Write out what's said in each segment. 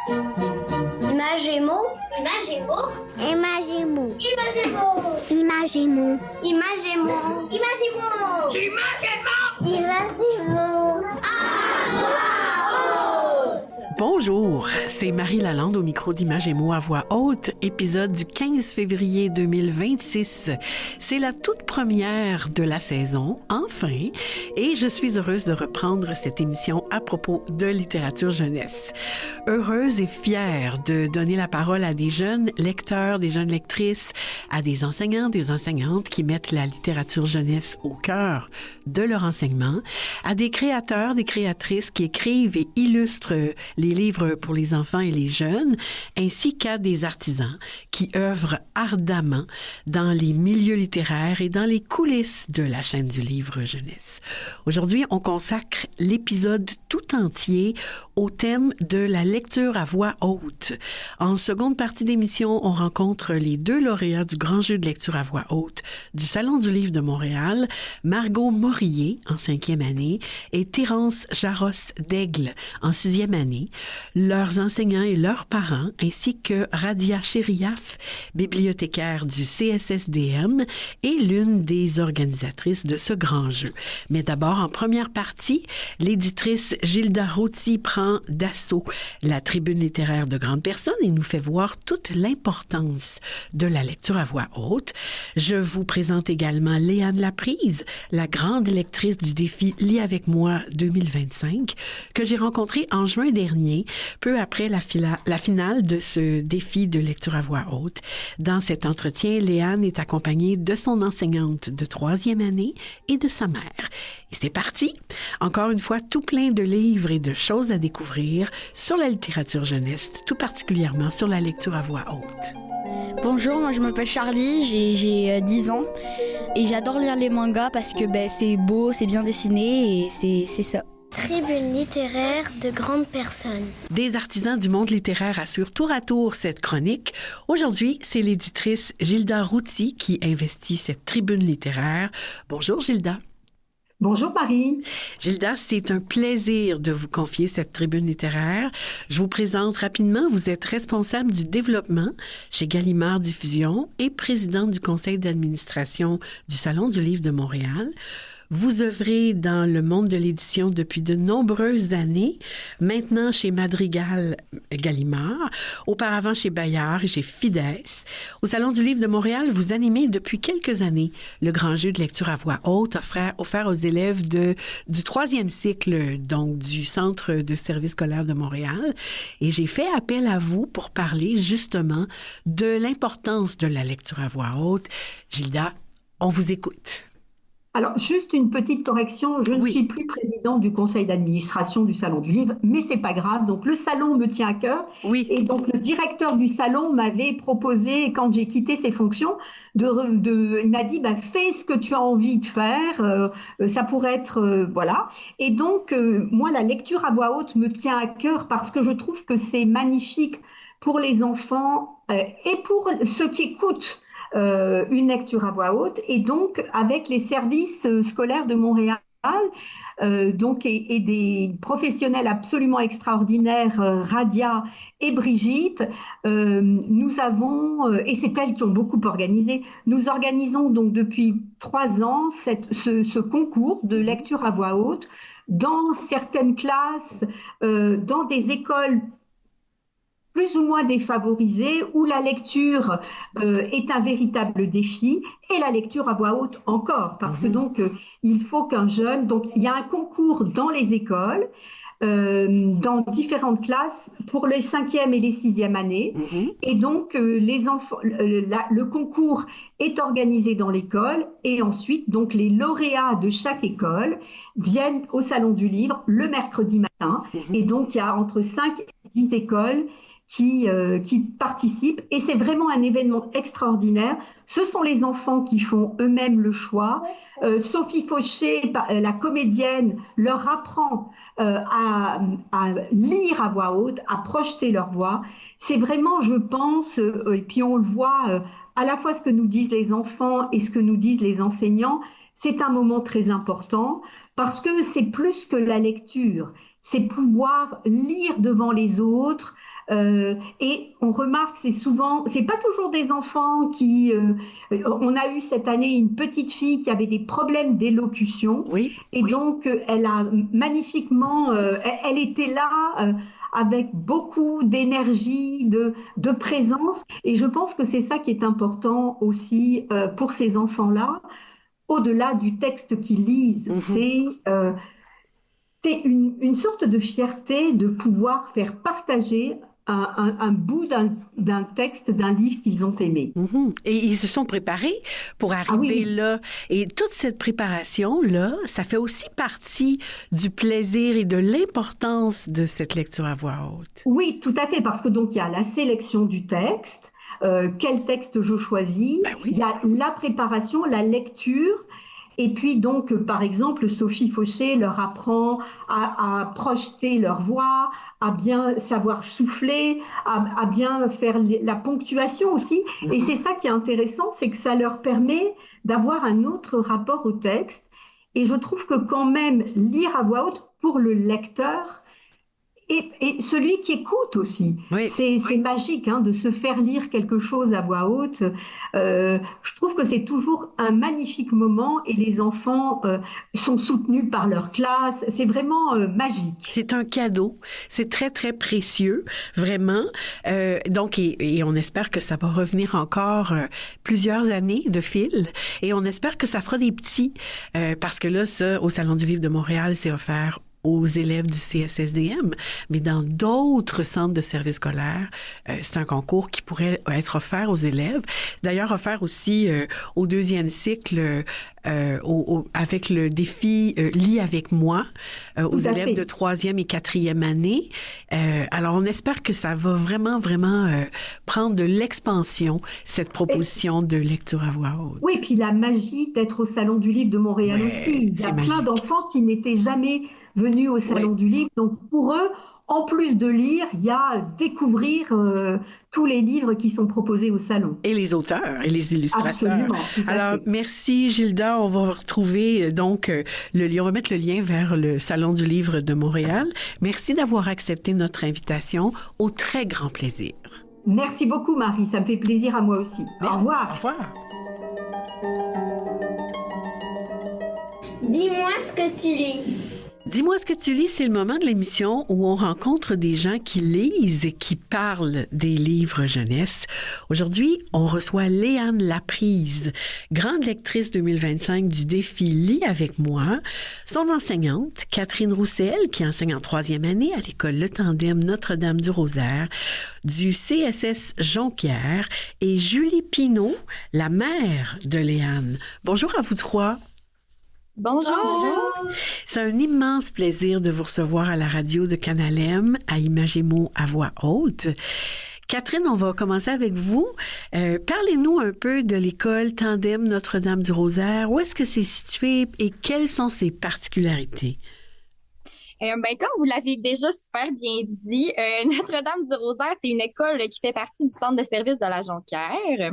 Imagemo. Imagemo. Imagemo. Imagemo. Imagemo. Imagemo. Imagemo. Imagemo. Bonjour, c'est Marie Lalande au micro d'Imagemo à voix haute, épisode du 15 février 2026. C'est la toute première de la saison, enfin, et je suis heureuse de reprendre cette émission à propos de littérature jeunesse. Heureuse et fière de donner la parole à des jeunes lecteurs, des jeunes lectrices, à des enseignants, des enseignantes qui mettent la littérature jeunesse au cœur de leur enseignement, à des créateurs, des créatrices qui écrivent et illustrent les livres pour les enfants et les jeunes, ainsi qu'à des artisans qui œuvrent ardemment dans les milieux littéraires et dans les coulisses de la chaîne du livre jeunesse. Aujourd'hui, on consacre l'épisode tout entier au thème de la lecture à voix haute. En seconde partie d'émission, on rencontre les deux lauréats du grand jeu de lecture à voix haute du Salon du livre de Montréal, Margot Morillier en 5e année et Thérence Jaros-Daigle en 6e année, leurs enseignants et leurs parents, ainsi que Radia Chériaf, bibliothécaire du CSSDM et l'une des organisatrices de ce grand jeu. Mais d'abord, en première partie, l'éditrice Gilda Routy prend d'assaut la tribune littéraire de grandes personnes et nous fait voir toute l'importance de la lecture à voix haute. Je vous présente également Léane Laprise, la grande lectrice du défi Lis avec moi 2025, que j'ai rencontrée en juin dernier, peu après la finale de ce défi de lecture à voix haute. Dans cet entretien, Léane est accompagnée de son enseignante de 3e année et de sa mère. Et c'est parti! Encore une fois, tout plein de livres et de choses à découvrir sur la littérature jeunesse, tout particulièrement sur la lecture à voix haute. Bonjour, moi je m'appelle Charlie, j'ai 10 ans et j'adore lire les mangas parce que c'est beau, c'est bien dessiné et c'est ça. Tribune littéraire de grandes personnes. Des artisans du monde littéraire assurent tour à tour cette chronique. Aujourd'hui, c'est l'éditrice Gilda Routy qui investit cette tribune littéraire. Bonjour Gilda. Bonjour Marie. Gilda, c'est un plaisir de vous confier cette tribune littéraire. Je vous présente rapidement, vous êtes responsable du développement chez Gallimard Diffusion et présidente du conseil d'administration du Salon du livre de Montréal. Vous œuvrez dans le monde de l'édition depuis de nombreuses années, maintenant chez Madrigal Gallimard, auparavant chez Bayard et chez Fides. Au Salon du livre de Montréal, vous animez depuis quelques années le grand jeu de lecture à voix haute offert aux élèves du 3e cycle, donc du Centre de service scolaire de Montréal. Et j'ai fait appel à vous pour parler justement de l'importance de la lecture à voix haute. Gilda, on vous écoute. Alors, juste une petite correction, je ne suis plus présidente du conseil d'administration du Salon du livre, mais c'est pas grave. Donc, le salon me tient à cœur. Oui. Et donc, le directeur du salon m'avait proposé, quand j'ai quitté ses fonctions, il m'a dit, fais ce que tu as envie de faire, ça pourrait être, voilà. Et donc, moi, la lecture à voix haute me tient à cœur parce que je trouve que c'est magnifique pour les enfants et pour ceux qui écoutent. Une lecture à voix haute et donc avec les services scolaires de Montréal et des professionnels absolument extraordinaires, Radia et Brigitte, nous avons, et c'est elles qui ont beaucoup organisé, nous organisons donc depuis 3 ans ce concours de lecture à voix haute dans certaines classes, dans des écoles plus ou moins défavorisées, où la lecture est un véritable défi, et la lecture à voix haute encore, parce que donc il faut qu'un jeune, donc il y a un concours dans les écoles, dans différentes classes pour les 5e et les 6e années, et donc les enfants, le concours est organisé dans l'école, et ensuite donc les lauréats de chaque école viennent au Salon du livre le mercredi matin, et donc il y a entre 5 et 10 écoles qui participent, et c'est vraiment un événement extraordinaire. Ce sont les enfants qui font eux-mêmes le choix. Sophie Fauché, la comédienne, leur apprend à lire à voix haute, à projeter leur voix. C'est vraiment, je pense, et puis on le voit, à la fois ce que nous disent les enfants et ce que nous disent les enseignants, c'est un moment très important parce que c'est plus que la lecture, c'est pouvoir lire devant les autres, Et on remarque, c'est pas toujours des enfants on a eu cette année une petite fille qui avait des problèmes d'élocution, Oui, et donc elle a magnifiquement, elle était là. Avec beaucoup d'énergie, de présence. Et je pense que c'est ça qui est important aussi pour ces enfants-là, au-delà du texte qu'ils lisent. mhm, C'est une sorte de fierté de pouvoir faire partager un bout d'un texte, d'un livre qu'ils ont aimé. mhm. Et ils se sont préparés pour Ah oui, arriver oui. là. Et toute cette préparation-là, ça fait aussi partie du plaisir et de l'importance de cette lecture à voix haute. Oui, tout à fait, parce que donc il y a la sélection du texte, quel texte je choisis, Ben il oui. y a la préparation, la lecture, et puis donc par exemple Sophie Fauché leur apprend à projeter leur voix, à bien savoir souffler, à bien faire la ponctuation aussi, et Mhm. c'est ça qui est intéressant, c'est que ça leur permet d'avoir un autre rapport au texte, et je trouve que quand même lire à voix haute pour le lecteur, et celui qui écoute aussi, Oui. c'est magique hein, de se faire lire quelque chose à voix haute. Je trouve que c'est toujours un magnifique moment et les enfants sont soutenus par leur classe. C'est vraiment magique. C'est un cadeau. C'est très, très précieux, vraiment. Donc, et on espère que ça va revenir encore plusieurs années de fil. Et on espère que ça fera des petits. Parce que là, ça, au Salon du Livre de Montréal, c'est offert aux élèves du CSSDM, mais dans d'autres centres de services scolaires, c'est un concours qui pourrait être offert aux élèves. D'ailleurs, offert aussi au deuxième cycle avec le défi Lis avec moi aux Tout à élèves fait. de troisième et quatrième année. Alors, on espère que ça va vraiment, vraiment prendre de l'expansion, cette Et, proposition de lecture à voix oui, haute. puis la magie d'être au Salon du Livre de Montréal aussi. Ouais, Il y c'est a plein magique. d'enfants qui n'étaient jamais venus au Oui. Salon du Livre. Donc pour eux, en plus de lire, il y a découvrir tous les livres qui sont proposés au Salon. Et les auteurs et les illustrateurs. Absolument, tout à Alors, fait. merci Gilda. On va retrouver donc le lien. On va mettre le lien vers le Salon du Livre de Montréal. Merci d'avoir accepté notre invitation. Au très grand plaisir. Merci beaucoup, Marie. Ça me fait plaisir à moi aussi. Au Au revoir. revoir. Dis-moi ce que tu lis. Dis-moi ce que tu lis, c'est le moment de l'émission où on rencontre des gens qui lisent et qui parlent des livres jeunesse. Aujourd'hui, on reçoit Léane Laprise, grande lectrice 2025 du défi Lis avec moi, son enseignante, Catherine Roussel, qui enseigne en troisième année à l'école Le Tandem Notre-Dame-du-Rosaire, du CSS Jonquière, et Julie Pinault, la mère de Léane. Bonjour à vous trois. Bonjour. C'est un immense plaisir de vous recevoir à la radio de Canal M, à Images et mots à voix haute. Catherine, on va commencer avec vous. Parlez-nous un peu de l'école Tandem Notre-Dame-du-Rosaire. Où est-ce que c'est situé et quelles sont ses particularités? Comme vous l'avez déjà super bien dit, Notre-Dame-du-Rosaire, c'est une école qui fait partie du centre de service de la Jonquière.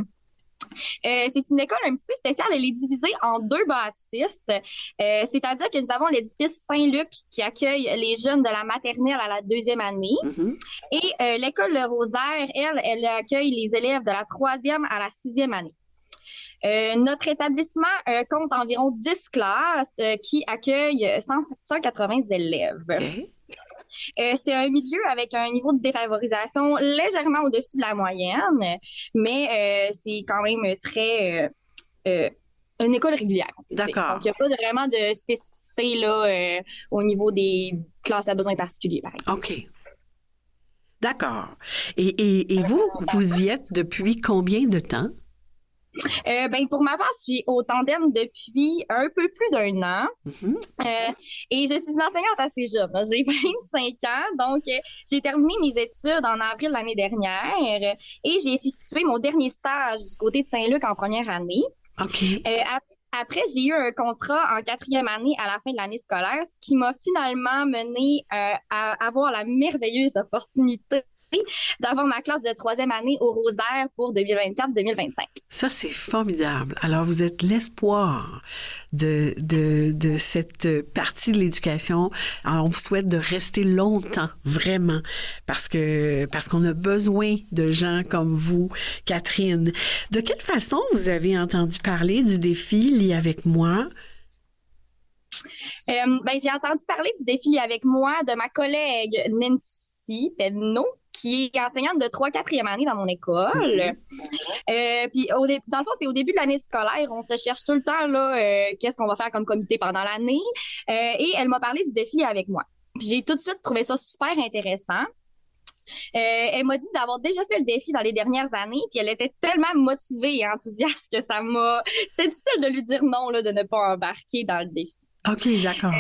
C'est une école un petit peu spéciale. Elle est divisée en deux bâtisses. C'est-à-dire que nous avons l'édifice Saint-Luc qui accueille les jeunes de la maternelle à la deuxième année. Mhm. Et l'école Le Rosaire, elle accueille les élèves de la troisième à la sixième année. Notre établissement compte environ 10 classes qui accueillent 180 élèves. OK. C'est un milieu avec un niveau de défavorisation légèrement au-dessus de la moyenne, mais c'est quand même une école régulière, on peut dire. D'accord. Donc, il n'y a pas vraiment de spécificité là, au niveau des classes à besoins particuliers, par exemple. OK. D'accord. Et vous y êtes depuis combien de temps? Pour ma part, je suis au tandem depuis un peu plus d'1 an. Mhm. Et je suis une enseignante assez jeune. J'ai 25 ans, donc j'ai terminé mes études en avril l'année dernière et j'ai effectué mon dernier stage du côté de Saint-Luc en première année. OK. Après, j'ai eu un contrat en quatrième année à la fin de l'année scolaire, ce qui m'a finalement mené à avoir la merveilleuse opportunité d'avoir ma classe de troisième année au Rosaire pour 2024-2025. Ça, c'est formidable. Alors, vous êtes l'espoir de cette partie de l'éducation. Alors, on vous souhaite de rester longtemps, vraiment, parce qu'on a besoin de gens comme vous, Catherine. De quelle façon vous avez entendu parler du défi Lis avec moi? J'ai entendu parler du défi avec moi de ma collègue Nancy Penneau, qui est enseignante de 3-4e année dans mon école. Puis dans le fond, c'est au début de l'année scolaire, on se cherche tout le temps là, qu'est-ce qu'on va faire comme comité pendant l'année. Et elle m'a parlé du défi avec moi. Puis j'ai tout de suite trouvé ça super intéressant. Elle m'a dit d'avoir déjà fait le défi dans les dernières années, puis elle était tellement motivée et enthousiaste que c'était difficile de lui dire non, là, de ne pas embarquer dans le défi. OK, d'accord.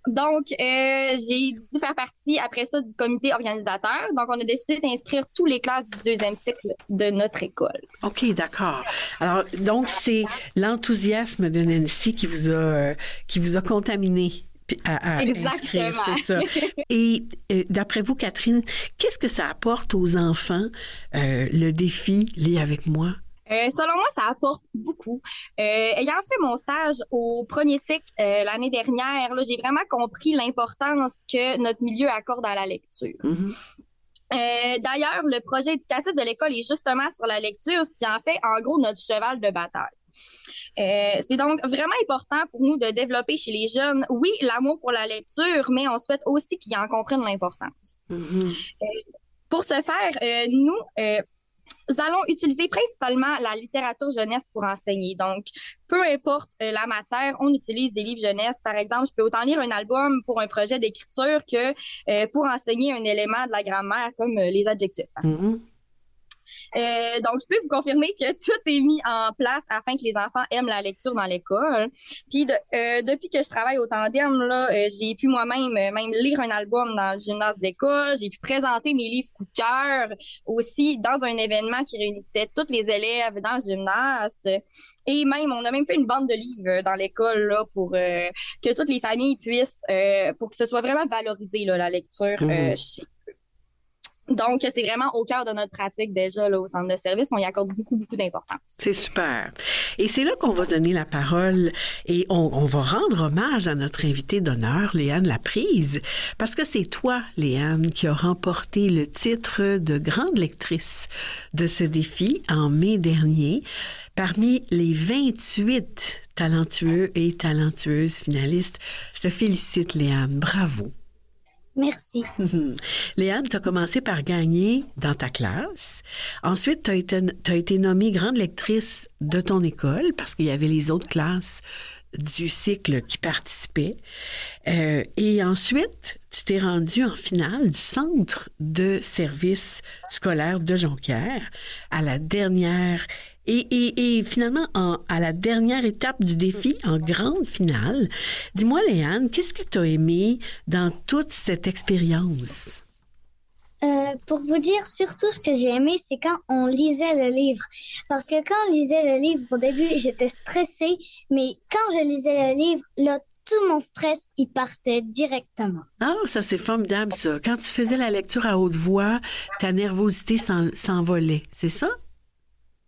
Donc, j'ai dû faire partie, après ça, du comité organisateur. Donc, on a décidé d'inscrire tous les classes du 2e cycle de notre école. OK, d'accord. Alors, donc, c'est l'enthousiasme de Nancy qui vous a contaminé à inscrire, c'est ça. Et d'après vous, Catherine, qu'est-ce que ça apporte aux enfants, le défi Lis avec moi? Selon moi, ça apporte beaucoup. Ayant fait mon stage au premier cycle l'année dernière, là, j'ai vraiment compris l'importance que notre milieu accorde à la lecture. D'ailleurs, le projet éducatif de l'école est justement sur la lecture, ce qui en fait en gros notre cheval de bataille. C'est donc vraiment important pour nous de développer chez les jeunes, oui, l'amour pour la lecture, mais on souhaite aussi qu'ils en comprennent l'importance. Pour ce faire, nous allons utiliser principalement la littérature jeunesse pour enseigner. Donc, peu importe la matière, on utilise des livres jeunesse. Par exemple, je peux autant lire un album pour un projet d'écriture que pour enseigner un élément de la grammaire comme les adjectifs. Donc, je peux vous confirmer que tout est mis en place afin que les enfants aiment la lecture dans l'école. Puis, depuis que je travaille au tandem, là, j'ai pu moi-même même lire un album dans le gymnase d'école. J'ai pu présenter mes livres coup de cœur aussi dans un événement qui réunissait tous les élèves dans le gymnase. Et même, on a même fait une bande de livres dans l'école là pour que toutes les familles puissent, pour que ce soit vraiment valorisé là, la lecture chez Donc, c'est vraiment au cœur de notre pratique déjà là, au centre de service. On y accorde beaucoup, beaucoup d'importance. C'est super. Et c'est là qu'on va donner la parole et on va rendre hommage à notre invitée d'honneur, Léane Laprise, parce que c'est toi, Léane, qui a remporté le titre de grande lectrice de ce défi en mai dernier parmi les 28 talentueux et talentueuses finalistes. Je te félicite, Léane. Bravo. Merci. Léane, tu as commencé par gagner dans ta classe. Ensuite, tu as été nommée grande lectrice de ton école parce qu'il y avait les autres classes du cycle qui participaient. Et ensuite, tu t'es rendue en finale du centre de service scolaire de Jonquière à la dernière et finalement, à la dernière étape du défi, en grande finale. Dis-moi, Léane, qu'est-ce que tu as aimé dans toute cette expérience? Pour vous dire, surtout ce que j'ai aimé, c'est quand on lisait le livre. Parce que quand on lisait le livre, au début, j'étais stressée, mais quand je lisais le livre, là, tout mon stress, il partait directement. Ah, ça, c'est formidable, ça. Quand tu faisais la lecture à haute voix, ta nervosité s'envolait, c'est ça?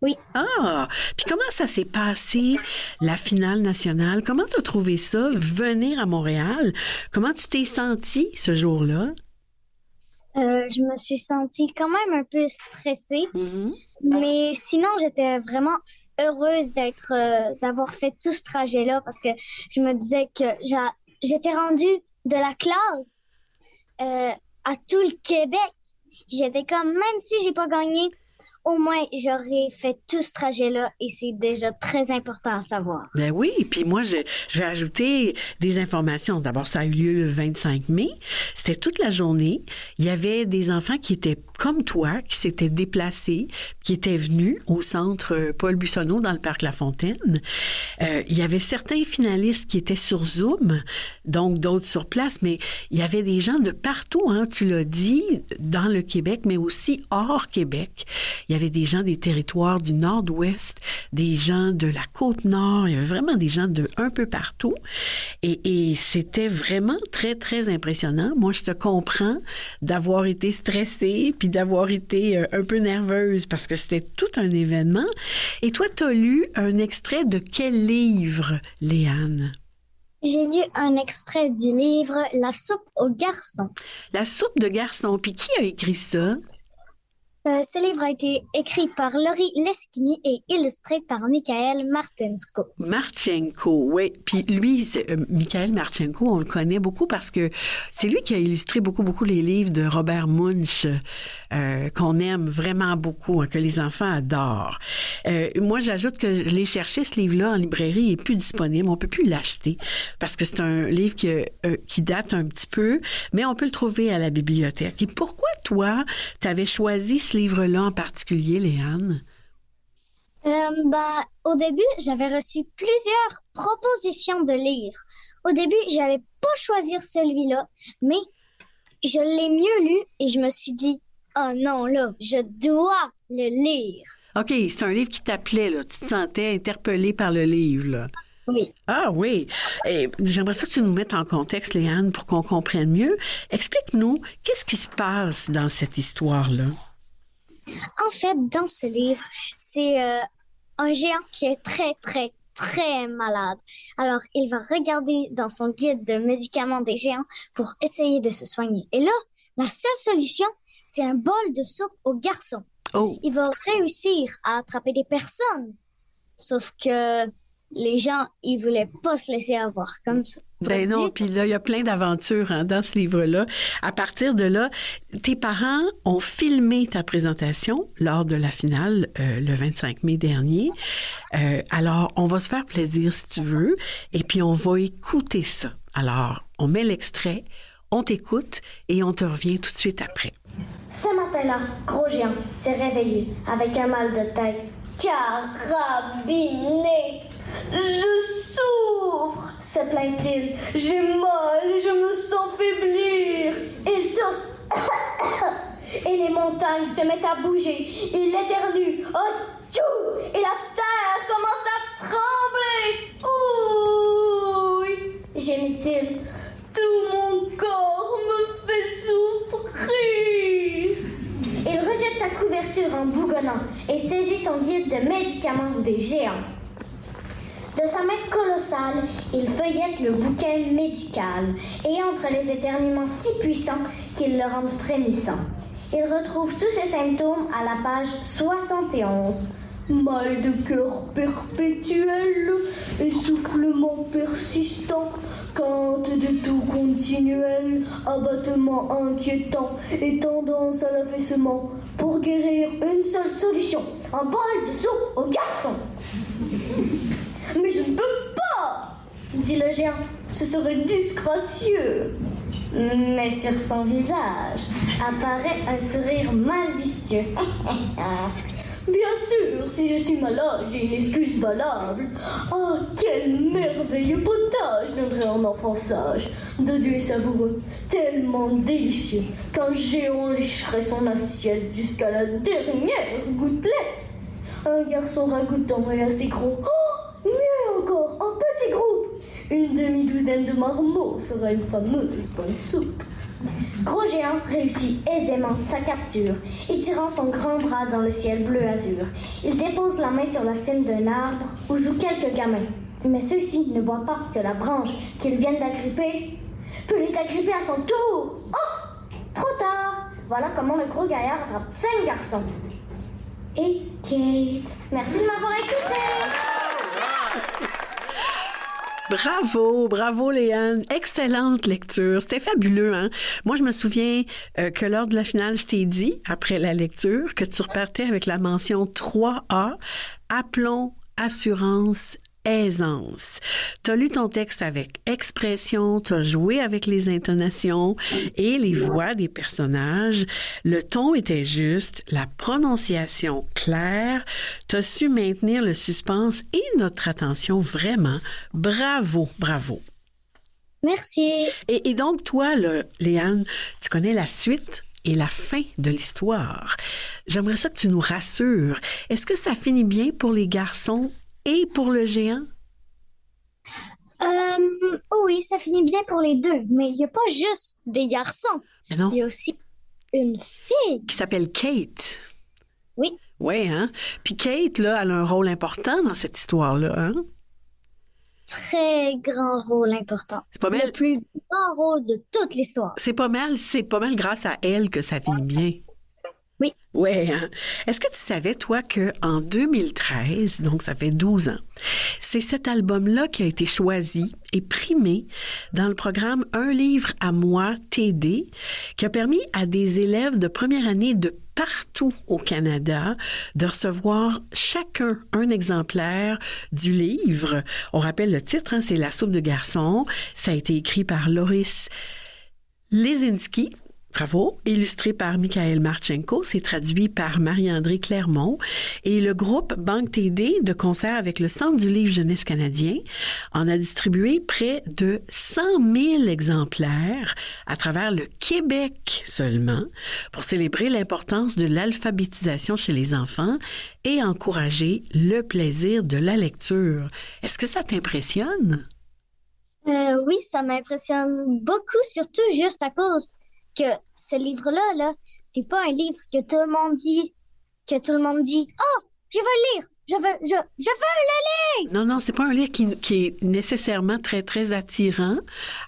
Oui. Ah! Puis comment ça s'est passé, la finale nationale? Comment tu as trouvé ça, venir à Montréal? Comment tu t'es sentie ce jour-là? Je me suis sentie quand même un peu stressée, mais sinon, j'étais vraiment heureuse d'avoir fait tout ce trajet-là parce que je me disais que j'étais rendue de la classe à tout le Québec. J'étais comme, même si j'ai pas gagné, au moins, j'aurais fait tout ce trajet-là et c'est déjà très important à savoir. Ben oui, puis moi, je vais ajouter des informations. D'abord, ça a eu lieu le 25 mai. C'était toute la journée. Il y avait des enfants qui étaient comme toi, qui s'étaient déplacés, qui étaient venus au centre Paul Buissonneau dans le parc La Fontaine. Il y avait certains finalistes qui étaient sur Zoom, donc d'autres sur place, mais il y avait des gens de partout, hein, tu l'as dit, dans le Québec, mais aussi hors Québec. Il y avait des gens des territoires du Nord-Ouest, des gens de la Côte-Nord, il y avait vraiment des gens de un peu partout. Et c'était vraiment très, très impressionnant. Moi, je te comprends d'avoir été stressée puis d'avoir été un peu nerveuse parce que c'était tout un événement. Et toi, tu as lu un extrait de quel livre, Léane? J'ai lu un extrait du livre La soupe aux garçons. La soupe de garçons. Puis qui a écrit ça? Ce livre a été écrit par Laurie Leschini et illustré par Michael Marchenko. Marchenko, oui. Puis lui, Michael Marchenko, on le connaît beaucoup parce que c'est lui qui a illustré beaucoup les livres de Robert Munch, qu'on aime vraiment beaucoup, hein, que les enfants adorent. Moi, j'ajoute que je l'ai cherché, ce livre-là, en librairie, il n'est plus disponible. On peut plus l'acheter parce que c'est un livre qui date un petit peu, mais on peut le trouver à la bibliothèque. Et pourquoi, toi, tu avais choisi ce livre-là en particulier, Léane? Au début, j'avais reçu plusieurs propositions de livres. Au début, j'allais pas choisir celui-là, mais je l'ai mieux lu et je me suis dit, oh non, là, je dois le lire. OK, c'est un livre qui t'appelait, là. Tu te sentais interpellée par le livre, là. Oui. Ah oui. Et j'aimerais ça que tu nous mettes en contexte, Léane, pour qu'on comprenne mieux. Explique-nous, qu'est-ce qui se passe dans cette histoire-là? En fait, dans ce livre, c'est un géant qui est très, très, très malade. Alors, il va regarder dans son guide de médicaments des géants pour essayer de se soigner. Et là, la seule solution, c'est un bol de soupe aux garçons. Oh. Il va réussir à attraper des personnes. Sauf que les gens, ils voulaient pas se laisser avoir comme ça. Ben non, puis là, il y a plein d'aventures dans ce livre-là. À partir de là, tes parents ont filmé ta présentation lors de la finale le 25 mai dernier. Alors, on va se faire plaisir si tu veux, et puis on va écouter ça. Alors, on met l'extrait, on t'écoute et on te revient tout de suite après. Ce matin-là, Gros Géant s'est réveillé avec un mal de tête carabiné. Je souffre, se plaint-il. J'ai mal, je me sens faiblir. Il tousse. Et les montagnes se mettent à bouger. Il éternue. Tchou! Et la terre commence à trembler. Ouh! Gémit-il. Tout mon corps me fait souffrir. Il rejette sa couverture en bougonnant et saisit son guide de médicaments des géants. De sa main colossale, il feuillette le bouquin médical et entre les éternuements si puissants qu'ils le rendent frémissant. Il retrouve tous ses symptômes à la page 71. Mal de cœur perpétuel, essoufflement persistant, quinte de toux continuel, abattement inquiétant et tendance à l'affaissement. Pour guérir, une seule solution, un bol de soupe aux garçons. Mais je ne peux pas, dit le géant, ce serait disgracieux. Mais sur son visage apparaît un sourire malicieux. Bien sûr, si je suis malade, j'ai une excuse valable. Oh, quel merveilleux potage viendrait en enfant sage, dodu et savoureux, tellement délicieux qu'un géant lécherait son assiette jusqu'à la dernière gouttelette. Un garçon ragoûtant et assez gros. Oh, mieux encore, un petit groupe. Une demi-douzaine de marmots fera une fameuse bonne soupe. Gros Géant réussit aisément sa capture, étirant son grand bras dans le ciel bleu azur. Il dépose la main sur la cime d'un arbre où jouent quelques gamins. Mais ceux-ci ne voient pas que la branche qu'ils viennent d'agripper peut les agripper à son tour. Oups! Trop tard! Voilà comment le gros gaillard attrape 5 garçons. Et Kate. Merci de m'avoir écouté! Bravo Léane, excellente lecture, c'était fabuleux, hein? Moi je me souviens que lors de la finale, je t'ai dit, après la lecture, que tu repartais avec la mention 3A, appelons assurance aisance. Tu as lu ton texte avec expression, tu as joué avec les intonations et les voix des personnages. Le ton était juste, la prononciation claire. Tu as su maintenir le suspense et notre attention vraiment. Bravo. Merci. Et donc, toi, là, Léane, tu connais la suite et la fin de l'histoire. J'aimerais ça que tu nous rassures. Est-ce que ça finit bien pour les garçons et pour le géant? Oui, ça finit bien pour les deux, mais il n'y a pas juste des garçons. Mais non. Il y a aussi une fille. Qui s'appelle Kate. Oui. Oui, hein? Puis Kate, là, elle a un rôle important dans cette histoire-là, hein? Très grand rôle important. C'est pas mal. Le plus grand rôle de toute l'histoire. C'est pas mal grâce à elle que ça finit bien. Oui. Ouais, hein? Est-ce que tu savais, toi, qu'en 2013, donc ça fait 12 ans, c'est cet album-là qui a été choisi et primé dans le programme Un livre à moi TD, qui a permis à des élèves de première année de partout au Canada de recevoir chacun un exemplaire du livre. On rappelle le titre, hein, c'est La soupe de garçon. Ça a été écrit par Loris Lesinski. Bravo. Illustré par Michael Marchenko, c'est traduit par Marie-André Clermont. Et le groupe Banque TD, de concert avec le Centre du livre jeunesse canadien, en a distribué près de 100 000 exemplaires à travers le Québec seulement pour célébrer l'importance de l'alphabétisation chez les enfants et encourager le plaisir de la lecture. Est-ce que ça t'impressionne? Oui, ça m'impressionne beaucoup, surtout juste à cause que ce livre-là, là, c'est pas un livre que tout le monde dit, oh, je veux le lire, je veux le lire. Non, c'est pas un livre qui est nécessairement très, très attirant.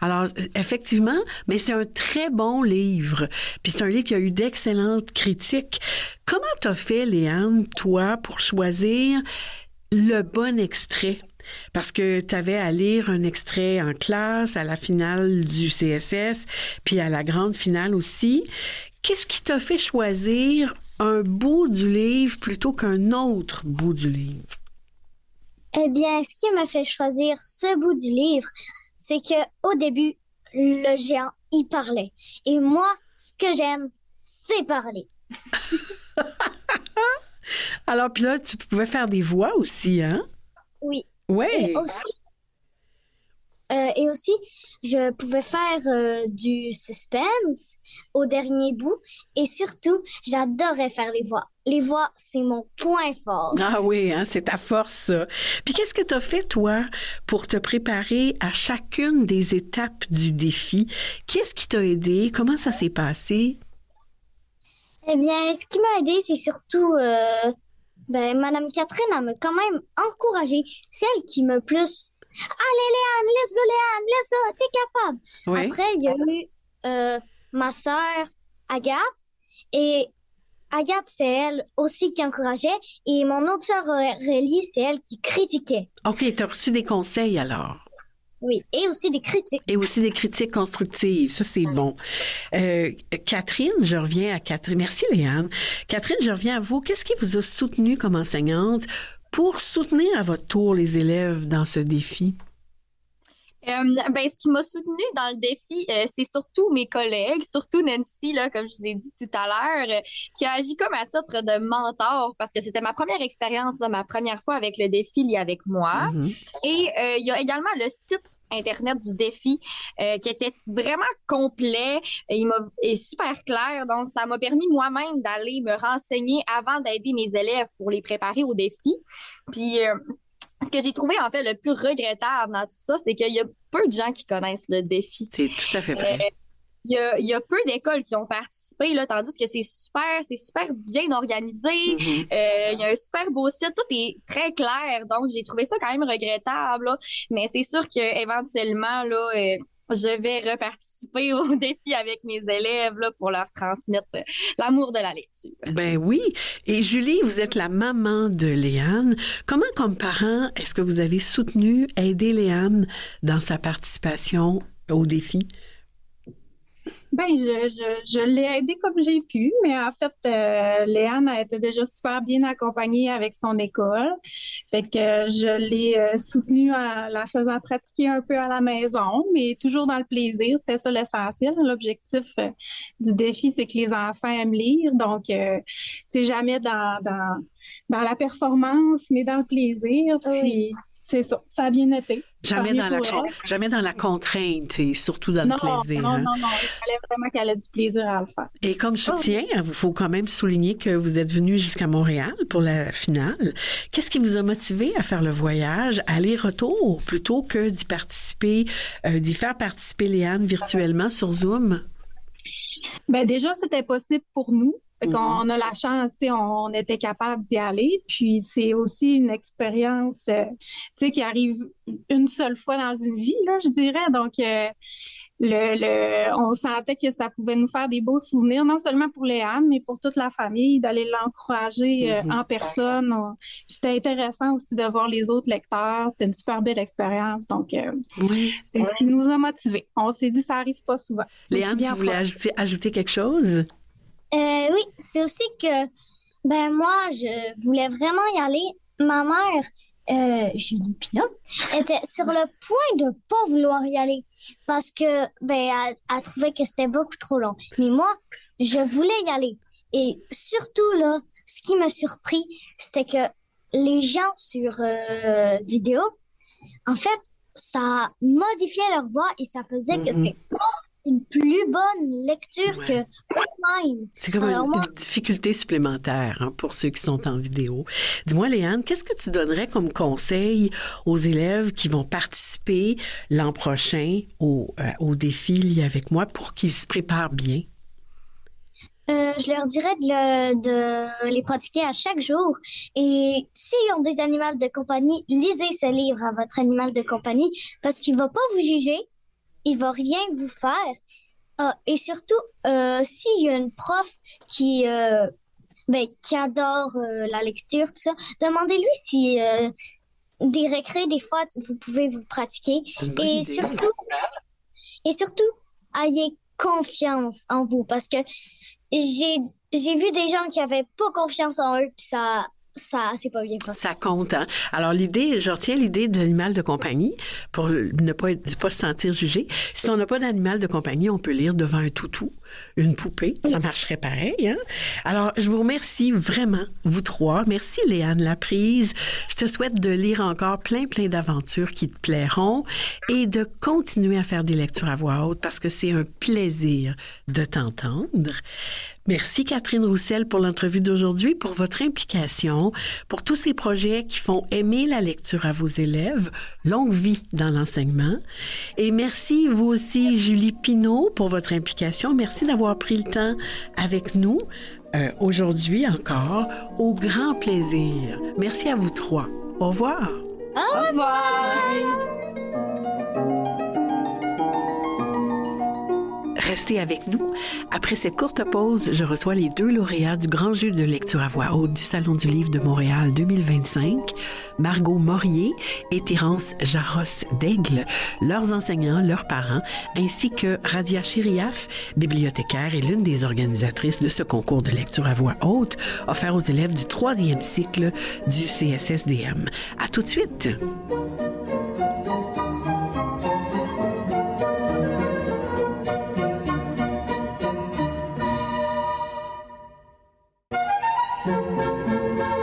Alors, effectivement, mais c'est un très bon livre. Puis c'est un livre qui a eu d'excellentes critiques. Comment t'as fait, Léane, toi, pour choisir le bon extrait? Parce que tu avais à lire un extrait en classe, à la finale du CSS, puis à la grande finale aussi. Qu'est-ce qui t'a fait choisir un bout du livre plutôt qu'un autre bout du livre? Eh bien, ce qui m'a fait choisir ce bout du livre, c'est que au début, le géant, il parlait. Et moi, ce que j'aime, c'est parler. Alors, puis là, tu pouvais faire des voix aussi, hein? Oui. Ouais. Et aussi, je pouvais faire du suspense au dernier bout. Et surtout, j'adorais faire les voix. Les voix, c'est mon point fort. Ah oui, hein, c'est ta force, ça. Puis qu'est-ce que tu as fait, toi, pour te préparer à chacune des étapes du défi? Qu'est-ce qui t'a aidé? Comment ça s'est passé? Eh bien, ce qui m'a aidé, c'est surtout... Madame Catherine, elle m'a quand même encouragée. C'est elle qui m'a plus... Allez, let's go, t'es capable. Oui. Après, il y a eu ma sœur, Agathe. Et Agathe, c'est elle aussi qui encourageait. Et mon autre sœur, Aurélie, c'est elle qui critiquait. OK, t'as reçu des conseils, alors. Oui, et aussi des critiques. Et aussi des critiques constructives, ça c'est bon. Catherine, je reviens à Catherine. Merci Léane. Catherine, je reviens à vous. Qu'est-ce qui vous a soutenu comme enseignante pour soutenir à votre tour les élèves dans ce défi? Ce qui m'a soutenue dans le défi, c'est surtout mes collègues, surtout Nancy, là, comme je vous ai dit tout à l'heure, qui a agi comme à titre de mentor parce que c'était ma première expérience, là, ma première fois avec le défi lié avec moi. Mm-hmm. Et il y a également le site Internet du défi qui était vraiment complet et super clair. Donc, ça m'a permis moi-même d'aller me renseigner avant d'aider mes élèves pour les préparer au défi. Puis... ce que j'ai trouvé, en fait, le plus regrettable dans tout ça, c'est qu'il y a peu de gens qui connaissent le défi. C'est tout à fait vrai. Il y a peu d'écoles qui ont participé, là, tandis que c'est super bien organisé. Mm-hmm. Il y a un super beau site, tout est très clair. Donc, j'ai trouvé ça quand même regrettable, là. Mais c'est sûr qu'éventuellement, là, je vais reparticiper au défi avec mes élèves là, pour leur transmettre l'amour de la lecture. Ben oui. Et Julie, vous êtes la maman de Léane. Comment, comme parent, est-ce que vous avez soutenu, aidé Léane dans sa participation au défi? Je l'ai aidée comme j'ai pu, mais en fait, Léane a été déjà super bien accompagnée avec son école. Fait que je l'ai soutenue en la faisant pratiquer un peu à la maison, mais toujours dans le plaisir. C'était ça l'essentiel. L'objectif du défi, c'est que les enfants aiment lire. Donc, c'est jamais dans la performance, mais dans le plaisir. Puis, c'est ça. Ça a bien été. Jamais dans la contrainte et surtout dans le plaisir. Non. Il fallait vraiment qu'elle ait du plaisir à le faire. Et comme soutien, il faut quand même souligner que vous êtes venu jusqu'à Montréal pour la finale. Qu'est-ce qui vous a motivé à faire le voyage aller-retour plutôt que d'y faire participer Léane virtuellement sur Zoom? Ben déjà, c'était possible pour nous. On a la chance, on était capable d'y aller. Puis c'est aussi une expérience, qui arrive une seule fois dans une vie, là, je dirais. Donc, on sentait que ça pouvait nous faire des beaux souvenirs, non seulement pour Léane, mais pour toute la famille, d'aller l'encourager en personne. Puis c'était intéressant aussi de voir les autres lecteurs. C'était une super belle expérience. Donc, c'est ce qui nous a motivés. On s'est dit, ça arrive pas souvent. Léane, tu voulais ajouter quelque chose? Oui, c'est aussi que, moi, je voulais vraiment y aller. Ma mère, Julie Pinot, était sur le point de pas vouloir y aller parce que, elle trouvait que c'était beaucoup trop long. Mais moi, je voulais y aller. Et surtout, là, ce qui m'a surpris, c'était que les gens sur vidéo, en fait, ça modifiait leur voix et ça faisait que c'était une plus bonne lecture que online. C'est comme une difficulté supplémentaire pour ceux qui sont en vidéo. Dis-moi, Léane, qu'est-ce que tu donnerais comme conseil aux élèves qui vont participer l'an prochain au défi Lis avec moi pour qu'ils se préparent bien? Je leur dirais de les pratiquer à chaque jour. Et s'ils ont des animaux de compagnie, lisez ce livre à votre animal de compagnie parce qu'il ne va pas vous juger. Il va rien vous faire. Et surtout, s'il y a une prof qui adore la lecture, tout ça, demandez-lui si des récrés, des fois, vous pouvez vous pratiquer. Et surtout, ayez confiance en vous parce que j'ai vu des gens qui avaient pas confiance en eux, puis ça c'est pas bien passé. Ça compte, hein? Alors, je retiens l'idée de l'animal de compagnie pour ne pas se sentir jugé. Si on n'a pas d'animal de compagnie, on peut lire devant un toutou, une poupée. Ça marcherait pareil, hein? Alors, je vous remercie vraiment, vous trois. Merci, Léane Laprise. Je te souhaite de lire encore plein d'aventures qui te plairont et de continuer à faire des lectures à voix haute parce que c'est un plaisir de t'entendre. Merci Catherine Roussel pour l'entrevue d'aujourd'hui, pour votre implication, pour tous ces projets qui font aimer la lecture à vos élèves. Longue vie dans l'enseignement. Et merci vous aussi Julie Pinot pour votre implication. Merci d'avoir pris le temps avec nous aujourd'hui encore. Au grand plaisir. Merci à vous trois. Au revoir. Au revoir. Restez avec nous. Après cette courte pause, je reçois les 2 lauréats du Grand Jeu de lecture à voix haute du Salon du Livre de Montréal 2025, Margot Morier et Thérence Jarros-Daigle, leurs enseignants, leurs parents, ainsi que Radia Chériaf, bibliothécaire et l'une des organisatrices de ce concours de lecture à voix haute offert aux élèves du 3e cycle du CSSDM. À tout de suite!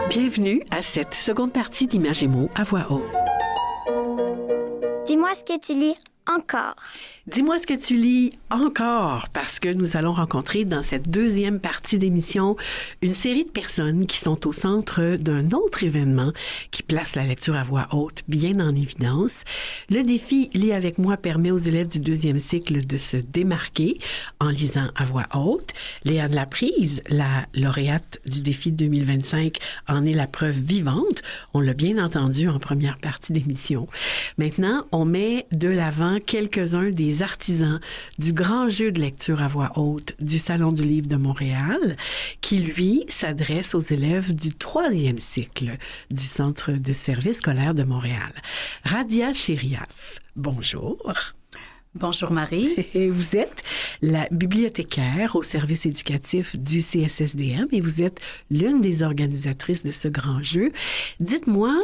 Bienvenue à cette seconde partie d'Images et mots à voix haute. Dis-moi ce que tu lis encore. Dis-moi ce que tu lis encore, parce que nous allons rencontrer dans cette deuxième partie d'émission une série de personnes qui sont au centre d'un autre événement qui place la lecture à voix haute bien en évidence. Le défi Lis avec moi permet aux élèves du 2e cycle de se démarquer en lisant à voix haute. Léane Laprise, la lauréate du défi 2025, en est la preuve vivante. On l'a bien entendu en première partie d'émission. Maintenant, on met de l'avant quelques-uns des artisans du grand jeu de lecture à voix haute du Salon du Livre de Montréal, qui, lui, s'adresse aux élèves du 3e cycle du Centre de service scolaire de Montréal. Radia Chériaf, bonjour. Bonjour Marie. Vous êtes la bibliothécaire au service éducatif du CSSDM et vous êtes l'une des organisatrices de ce grand jeu. Dites-moi,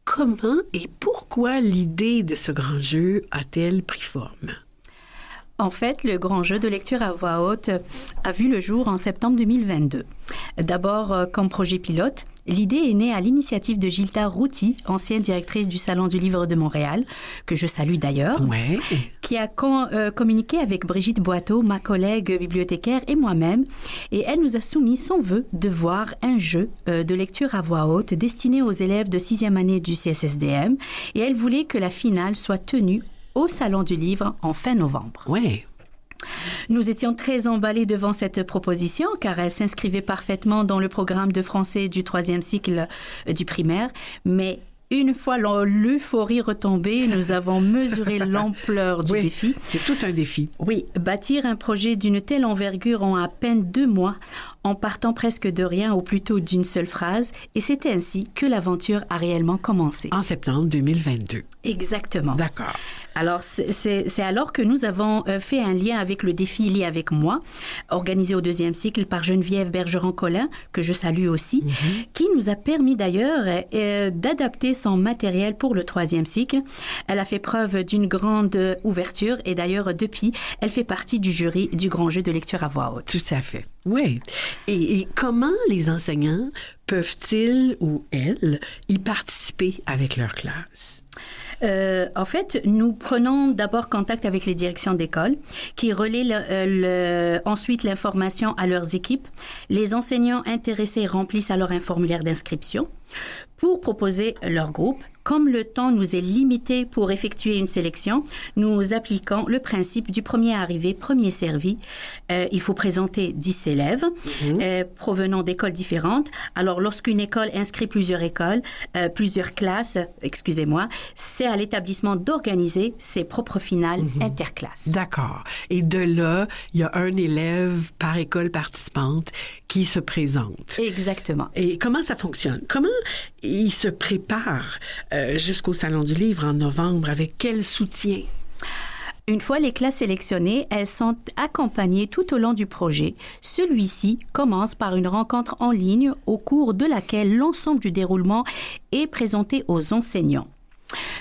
comment et pourquoi l'idée de ce grand jeu a-t-elle pris forme? En fait, le grand jeu de lecture à voix haute a vu le jour en septembre 2022. D'abord comme projet pilote L'idée est née à l'initiative de Gilda Routy, ancienne directrice du Salon du Livre de Montréal, que je salue d'ailleurs, qui a communiqué avec Brigitte Boiteau, ma collègue bibliothécaire, et moi-même, et elle nous a soumis son vœu de voir un jeu de lecture à voix haute destiné aux élèves de 6e année du CSSDM, et elle voulait que la finale soit tenue au Salon du Livre en fin novembre. Oui. Nous étions très emballés devant cette proposition car elle s'inscrivait parfaitement dans le programme de français du 3e cycle du primaire, mais une fois l'euphorie retombée, nous avons mesuré l'ampleur du défi. C'est tout un défi. Oui, bâtir un projet d'une telle envergure en à peine 2 mois, en partant presque de rien ou plutôt d'une seule phrase, et c'était ainsi que l'aventure a réellement commencé. En septembre 2022. Exactement. D'accord. Alors, c'est alors que nous avons fait un lien avec le défi Lis avec moi, organisé au 2e cycle par Geneviève Bergeron-Collin, que je salue aussi, qui nous a permis d'ailleurs d'adapter son matériel pour le 3e cycle. Elle a fait preuve d'une grande ouverture et d'ailleurs, depuis, elle fait partie du jury du grand jeu de lecture à voix haute. Tout à fait. Oui. Et comment les enseignants peuvent-ils ou elles y participer avec leur classe? En fait, nous prenons d'abord contact avec les directions d'école qui relaient ensuite l'information à leurs équipes. Les enseignants intéressés remplissent alors un formulaire d'inscription pour proposer leur groupe. Comme le temps nous est limité pour effectuer une sélection, nous appliquons le principe du premier arrivé, premier servi. Il faut présenter 10 élèves provenant d'écoles différentes. Alors, lorsqu'une école inscrit plusieurs classes, c'est à l'établissement d'organiser ses propres finales interclasses. D'accord. Et de là, il y a un élève par école participante qui se présente. Exactement. Et comment ça fonctionne? Comment ils se préparent jusqu'au Salon du Livre en novembre? Avec quel soutien? Une fois les classes sélectionnées, elles sont accompagnées tout au long du projet. Celui-ci commence par une rencontre en ligne au cours de laquelle l'ensemble du déroulement est présenté aux enseignants.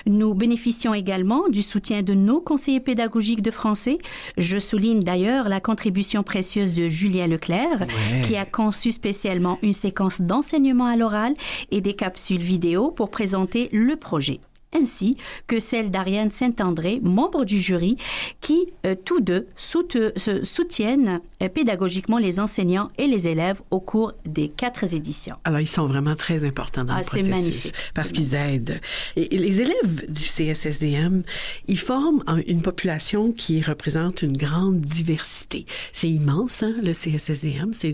Nous bénéficions également du soutien de nos conseillers pédagogiques de français. Je souligne d'ailleurs la contribution précieuse de Julien Leclerc, qui a conçu spécialement une séquence d'enseignement à l'oral et des capsules vidéo pour présenter le projet, ainsi que celle d'Ariane Saint-André, membre du jury, qui tous deux soutiennent pédagogiquement les enseignants et les élèves au cours des 4 éditions. Alors, ils sont vraiment très importants dans le processus. C'est magnifique. Parce qu'ils aident. Et les élèves du CSSDM, ils forment une population qui représente une grande diversité. C'est immense, hein, le CSSDM. C'est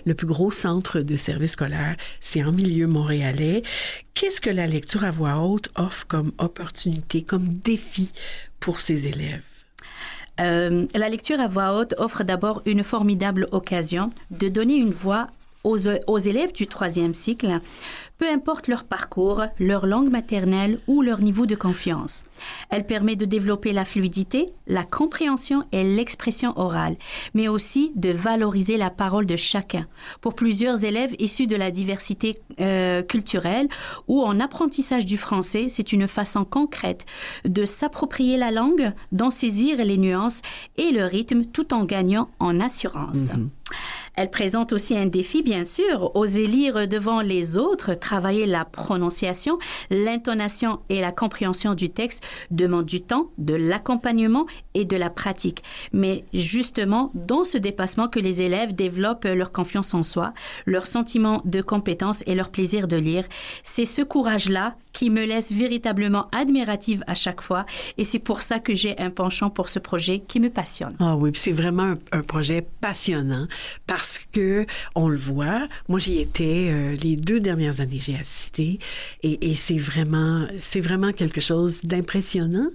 le plus gros centre de service scolaire. C'est en milieu montréalais. Qu'est-ce que la lecture à voix haute offre comme opportunité, comme défi pour ces élèves? La lecture à voix haute offre d'abord une formidable occasion de donner une voix aux élèves du 3e cycle, peu importe leur parcours, leur langue maternelle ou leur niveau de confiance. Elle permet de développer la fluidité, la compréhension et l'expression orale, mais aussi de valoriser la parole de chacun. Pour plusieurs élèves issus de la diversité culturelle ou en apprentissage du français, c'est une façon concrète de s'approprier la langue, d'en saisir les nuances et le rythme tout en gagnant en assurance. Elle présente aussi un défi, bien sûr, oser lire devant les autres, travailler la prononciation, l'intonation et la compréhension du texte demande du temps, de l'accompagnement et de la pratique. Mais justement, dans ce dépassement que les élèves développent leur confiance en soi, leur sentiment de compétence et leur plaisir de lire. C'est ce courage-là qui me laisse véritablement admirative à chaque fois et c'est pour ça que j'ai un penchant pour ce projet qui me passionne. Ah oui, c'est vraiment un projet passionnant parce que on le voit. Moi, j'y étais les 2 dernières années, j'ai assisté et c'est vraiment quelque chose d'impressionnant.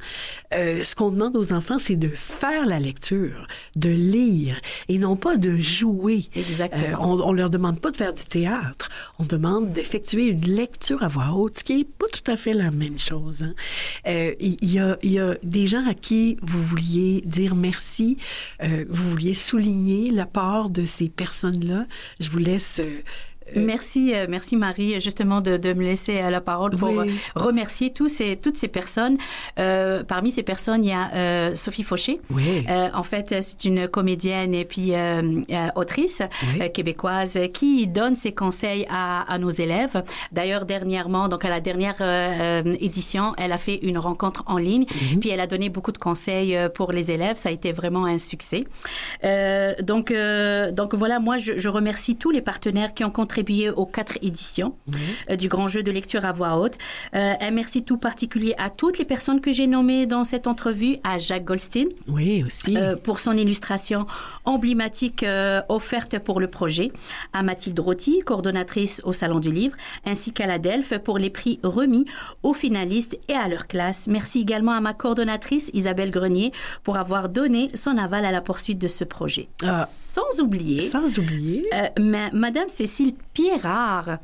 Ce qu'on demande aux enfants, c'est de faire la lecture, de lire et non pas de jouer. Exactement. On leur demande pas de faire du théâtre. On demande d'effectuer une lecture à voix haute, ce qui est pas tout à fait la même chose. Hein. Il y a des gens à qui vous vouliez dire merci, vous vouliez souligner l'apport de ces personnes-là. Je vous laisse Merci Marie, justement, de me laisser la parole pour remercier toutes ces personnes. Parmi ces personnes, il y a Sophie Fauché. Oui. En fait, c'est une comédienne et puis autrice québécoise qui donne ses conseils à nos élèves. D'ailleurs, dernièrement, donc à la dernière édition, elle a fait une rencontre en ligne, puis elle a donné beaucoup de conseils pour les élèves. Ça a été vraiment un succès. Donc voilà, moi, je remercie tous les partenaires qui ont contribué aux 4 éditions du Grand Jeu de lecture à voix haute. Un merci tout particulier à toutes les personnes que j'ai nommées dans cette entrevue, à Jacques Goldstein. Oui, aussi. Pour son illustration emblématique offerte pour le projet, à Mathilde Roty, coordonnatrice au Salon du Livre, ainsi qu'à la DELF pour les prix remis aux finalistes et à leur classe. Merci également à ma coordonnatrice Isabelle Grenier pour avoir donné son aval à la poursuite de ce projet. Sans oublier Madame Cécile Pierrard,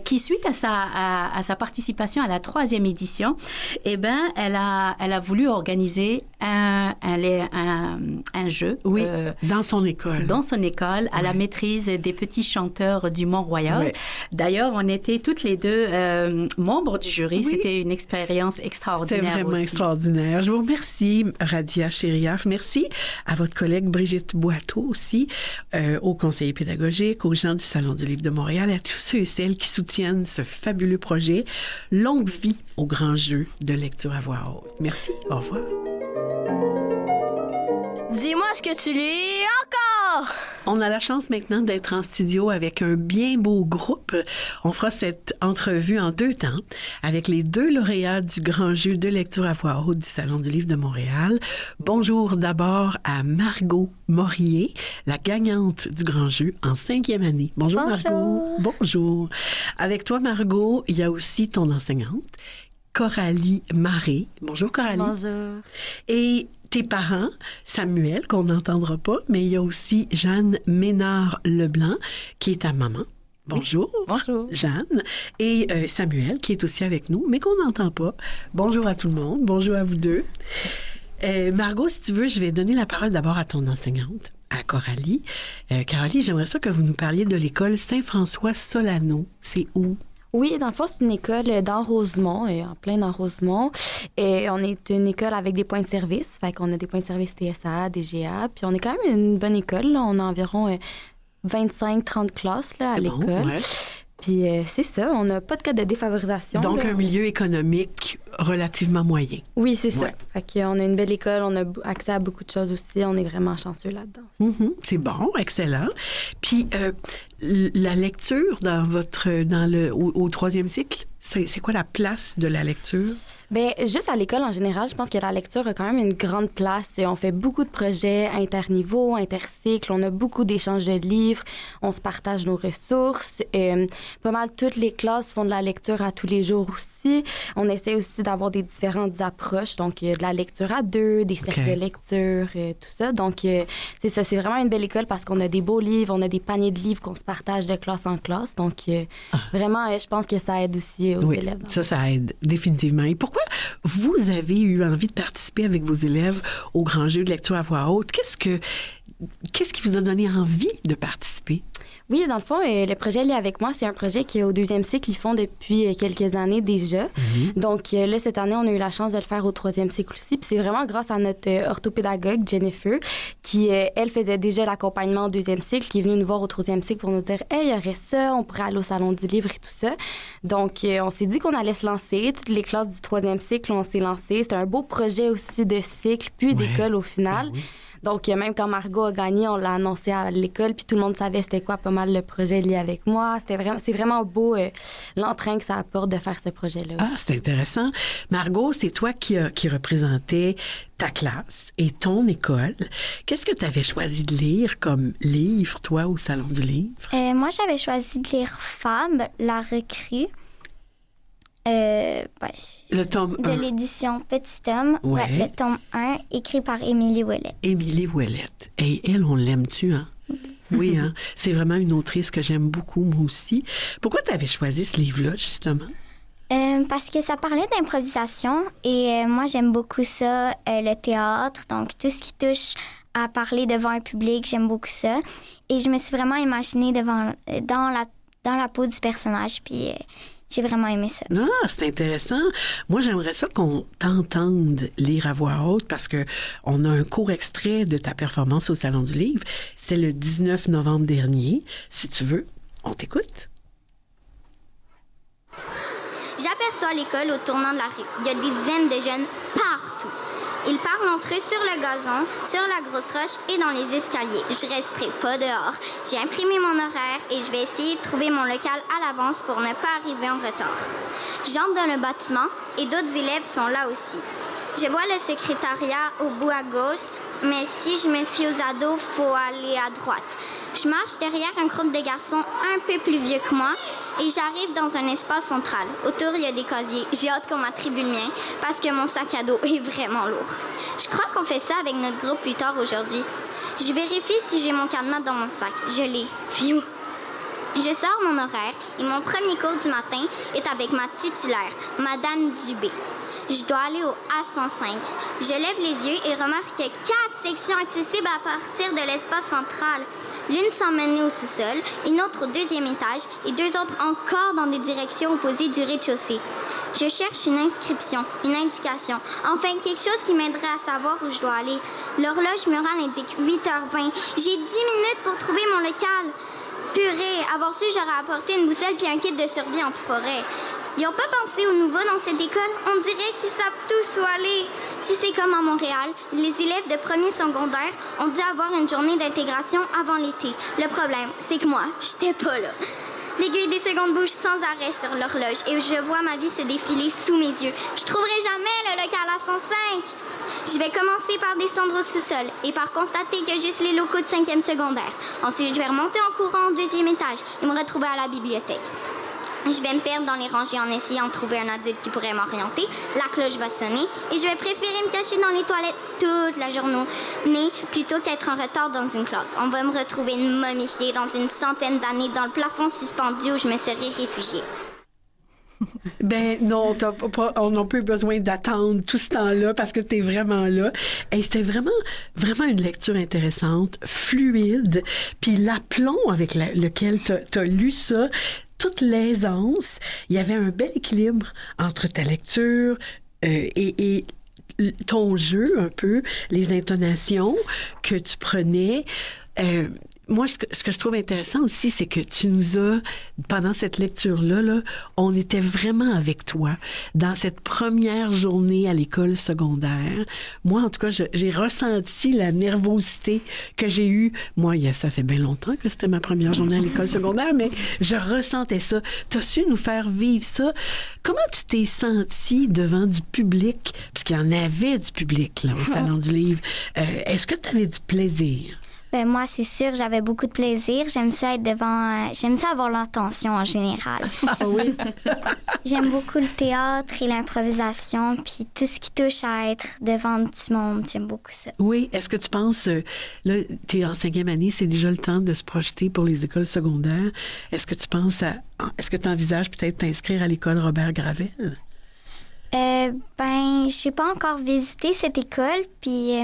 qui suite à sa participation à la 3e édition, elle a voulu organiser un jeu. Oui, dans son école. Dans son école, à la maîtrise des petits chanteurs du Mont-Royal. Oui. D'ailleurs, on était toutes les deux membres du jury. Oui. C'était une expérience extraordinaire. C'était vraiment extraordinaire. Je vous remercie, Radia Chériaf. Merci à votre collègue Brigitte Boiteau aussi, aux conseillers pédagogiques, aux gens du Salon du Livre de Montréal, à tous ceux et celles qui soutiennent ce fabuleux projet. Longue vie au grand jeu de lecture à voix haute. Merci. Au revoir. Dis-moi ce que tu lis encore! On a la chance maintenant d'être en studio avec un bien beau groupe. On fera cette entrevue en 2 temps avec les 2 lauréats du Grand Jeu de lecture à voix haute du Salon du Livre de Montréal. Bonjour d'abord à Margot Morier, la gagnante du Grand Jeu en 5e année. Bonjour. Margot. Bonjour. Avec toi, Margot, il y a aussi ton enseignante, Coralie Maré. Bonjour, Coralie. Bonjour. Et tes parents, Samuel, qu'on n'entendra pas, mais il y a aussi Jeanne Ménard-Leblanc, qui est ta maman. Bonjour. Oui. Bonjour. Jeanne. Et Samuel, qui est aussi avec nous, mais qu'on n'entend pas. Bonjour à tout le monde. Bonjour à vous deux. Margot, si tu veux, je vais donner la parole d'abord à ton enseignante, à Coralie. Coralie, j'aimerais ça que vous nous parliez de l'école Saint-François-Solano. C'est où? Oui, dans le fond, c'est une école dans Rosemont, en plein dans Rosemont. Et on est une école avec des points de service. Fait qu'on a des points de service TSA, DGA. Puis on est quand même une bonne école. Là. On a environ 25-30 classes là, à l'école. Bon, ouais. Puis c'est ça, on n'a pas de cas de défavorisation. Donc, là. Un milieu économique relativement moyen. Oui, c'est ça. Fait qu'on a une belle école, on a accès à beaucoup de choses aussi. On est vraiment chanceux là-dedans. Mm-hmm. C'est bon, excellent. Puis, la lecture au 3e cycle, c'est quoi la place de la lecture? Bien, juste à l'école en général, je pense que la lecture a quand même une grande place. On fait beaucoup de projets interniveaux, intercycles. On a beaucoup d'échanges de livres. On se partage nos ressources. Pas mal toutes les classes font de la lecture à tous les jours aussi. On essaie aussi d'avoir des différentes approches. Donc, de la lecture à 2, des cercles de lecture, tout ça. Donc, c'est ça. C'est vraiment une belle école parce qu'on a des beaux livres. On a des paniers de livres qu'on se partage de classe en classe. Donc, vraiment, je pense que ça aide aussi aux élèves. Ça aide définitivement. Et pourquoi vous avez eu envie de participer avec vos élèves au Grand Jeu de lecture à voix haute? Qu'est-ce qui vous a donné envie de participer? Oui, dans le fond, le projet Lis avec moi, c'est un projet qui est au 2e cycle. Ils font depuis quelques années déjà. Mm-hmm. Donc là, cette année, on a eu la chance de le faire au 3e cycle aussi. Puis c'est vraiment grâce à notre orthopédagogue, Jennifer, qui, elle, faisait déjà l'accompagnement au 2e cycle, qui est venue nous voir au 3e cycle pour nous dire « Hey, il y aurait ça, on pourrait aller au Salon du Livre et tout ça. » Donc, on s'est dit qu'on allait se lancer. Toutes les classes du 3e cycle, on s'est lancé. C'était un beau projet aussi de cycle, puis d'école au final. Oui. Donc, même quand Margot a gagné, on l'a annoncé à l'école, puis tout le monde savait c'était quoi pas mal le projet Lis avec moi. C'est vraiment beau l'entrain que ça apporte de faire ce projet-là. Ah, c'est intéressant. Margot, c'est toi qui représentais ta classe et ton école. Qu'est-ce que tu avais choisi de lire comme livre, toi, au Salon du Livre? Moi, j'avais choisi de lire Fable, La Recrue. Le tome 1. De l'édition Petit Homme. Ouais. Le tome 1, écrit par Émilie Ouellette. Émilie Ouellette. Et elle, on l'aime-tu, hein? Oui, hein? C'est vraiment une autrice que j'aime beaucoup, moi aussi. Pourquoi tu avais choisi ce livre-là, justement? Parce que ça parlait d'improvisation et moi, j'aime beaucoup ça, le théâtre. Donc, tout ce qui touche à parler devant un public, j'aime beaucoup ça. Et je me suis vraiment imaginée dans la peau du personnage, puis j'ai vraiment aimé ça. Ah, c'est intéressant. Moi, j'aimerais ça qu'on t'entende lire à voix haute parce que on a un court extrait de ta performance au Salon du Livre. C'était le 19 novembre dernier. Si tu veux, on t'écoute. J'aperçois l'école au tournant de la rue. Il y a des dizaines de jeunes partout. Ils parlent entre eux sur le gazon, sur la grosse roche et dans les escaliers. Je resterai pas dehors. J'ai imprimé mon horaire et je vais essayer de trouver mon local à l'avance pour ne pas arriver en retard. J'entre dans le bâtiment et d'autres élèves sont là aussi. Je vois le secrétariat au bout à gauche, mais si je me fie aux ados, faut aller à droite. Je marche derrière un groupe de garçons un peu plus vieux que moi et j'arrive dans un espace central. Autour, il y a des casiers. J'ai hâte qu'on m'attribue le mien parce que mon sac à dos est vraiment lourd. Je crois qu'on fait ça avec notre groupe plus tard aujourd'hui. Je vérifie si j'ai mon cadenas dans mon sac. Je l'ai. Phew! Je sors mon horaire et mon premier cours du matin est avec ma titulaire, Madame Dubé. Je dois aller au A105. Je lève les yeux et remarque 4 sections accessibles à partir de l'espace central. L'une s'emmène au sous-sol, une autre au 2e étage et 2 autres encore dans des directions opposées du rez-de-chaussée. Je cherche une inscription, une indication, enfin quelque chose qui m'aiderait à savoir où je dois aller. L'horloge murale indique 8h20. J'ai 10 minutes pour trouver mon local. Purée, avoir su, j'aurais apporté une boussole puis un kit de survie en forêt. Ils n'ont pas pensé aux nouveaux dans cette école. On dirait qu'ils savent tous où aller. Si c'est comme à Montréal, les élèves de premier secondaire ont dû avoir une journée d'intégration avant l'été. Le problème, c'est que moi, j'étais pas là. L'aiguille des secondes bouge sans arrêt sur l'horloge et je vois ma vie se défiler sous mes yeux. Je trouverai jamais le local à 105. Je vais commencer par descendre au sous-sol et par constater qu'il y a juste les locaux de 5e secondaire. Ensuite, je vais remonter en courant au 2e étage et me retrouver à la bibliothèque. Je vais me perdre dans les rangées en essayant de trouver un adulte qui pourrait m'orienter. La cloche va sonner et je vais préférer me cacher dans les toilettes toute la journée plutôt qu'être en retard dans une classe. On va me retrouver momifiée dans une centaine d'années dans le plafond suspendu où je me serai réfugiée. Ben non, on n'a pas besoin d'attendre tout ce temps-là parce que tu es vraiment là. Et c'était vraiment une lecture intéressante, fluide, puis l'aplomb avec lequel tu as lu ça, toute l'aisance. Il y avait un bel équilibre entre ta lecture et ton jeu un peu, les intonations que tu prenais. Moi, ce que je trouve intéressant aussi, c'est que tu nous as, pendant cette lecture-là, on était vraiment avec toi dans cette première journée à l'école secondaire. Moi, en tout cas, j'ai ressenti la nervosité que j'ai eue. Moi, ça fait bien longtemps que c'était ma première journée à l'école secondaire, mais je ressentais ça. Tu as su nous faire vivre ça. Comment tu t'es sentie devant du public? Parce qu'il y en avait du public là, au Salon du Livre. Est-ce que tu avais du plaisir? Ben moi, c'est sûr, j'avais beaucoup de plaisir. J'aime ça être devant... j'aime ça avoir l'attention en général. Ah oui? J'aime beaucoup le théâtre et l'improvisation, puis tout ce qui touche à être devant du monde. J'aime beaucoup ça. Oui. Est-ce que tu penses... là, tu es en 5e année, c'est déjà le temps de se projeter pour les écoles secondaires. Est-ce que tu penses à... Est-ce que tu envisages peut-être t'inscrire à l'école Robert Gravel? J'ai pas encore visité cette école, puis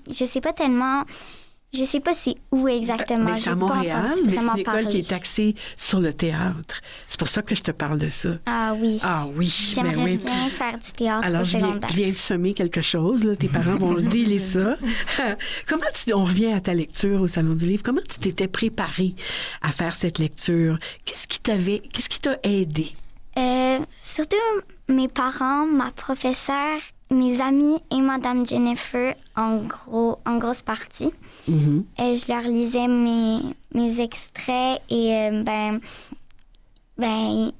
je sais pas tellement... Je sais pas c'est où exactement. Mais c'est à Montréal, mais c'est une école qui est axée sur le théâtre. C'est pour ça que je te parle de ça. Ah oui. Ah oui. J'aimerais bien faire du théâtre au secondaire. Alors, je viens de semer quelque chose. Là. Tes parents vont dealer ça. On revient à ta lecture au Salon du Livre. Comment tu t'étais préparée à faire cette lecture? Qu'est-ce qui t'a aidé? Surtout mes parents, ma professeure, mes amis et Madame Jennifer en grosse partie. Mm-hmm. Je leur lisais mes extraits et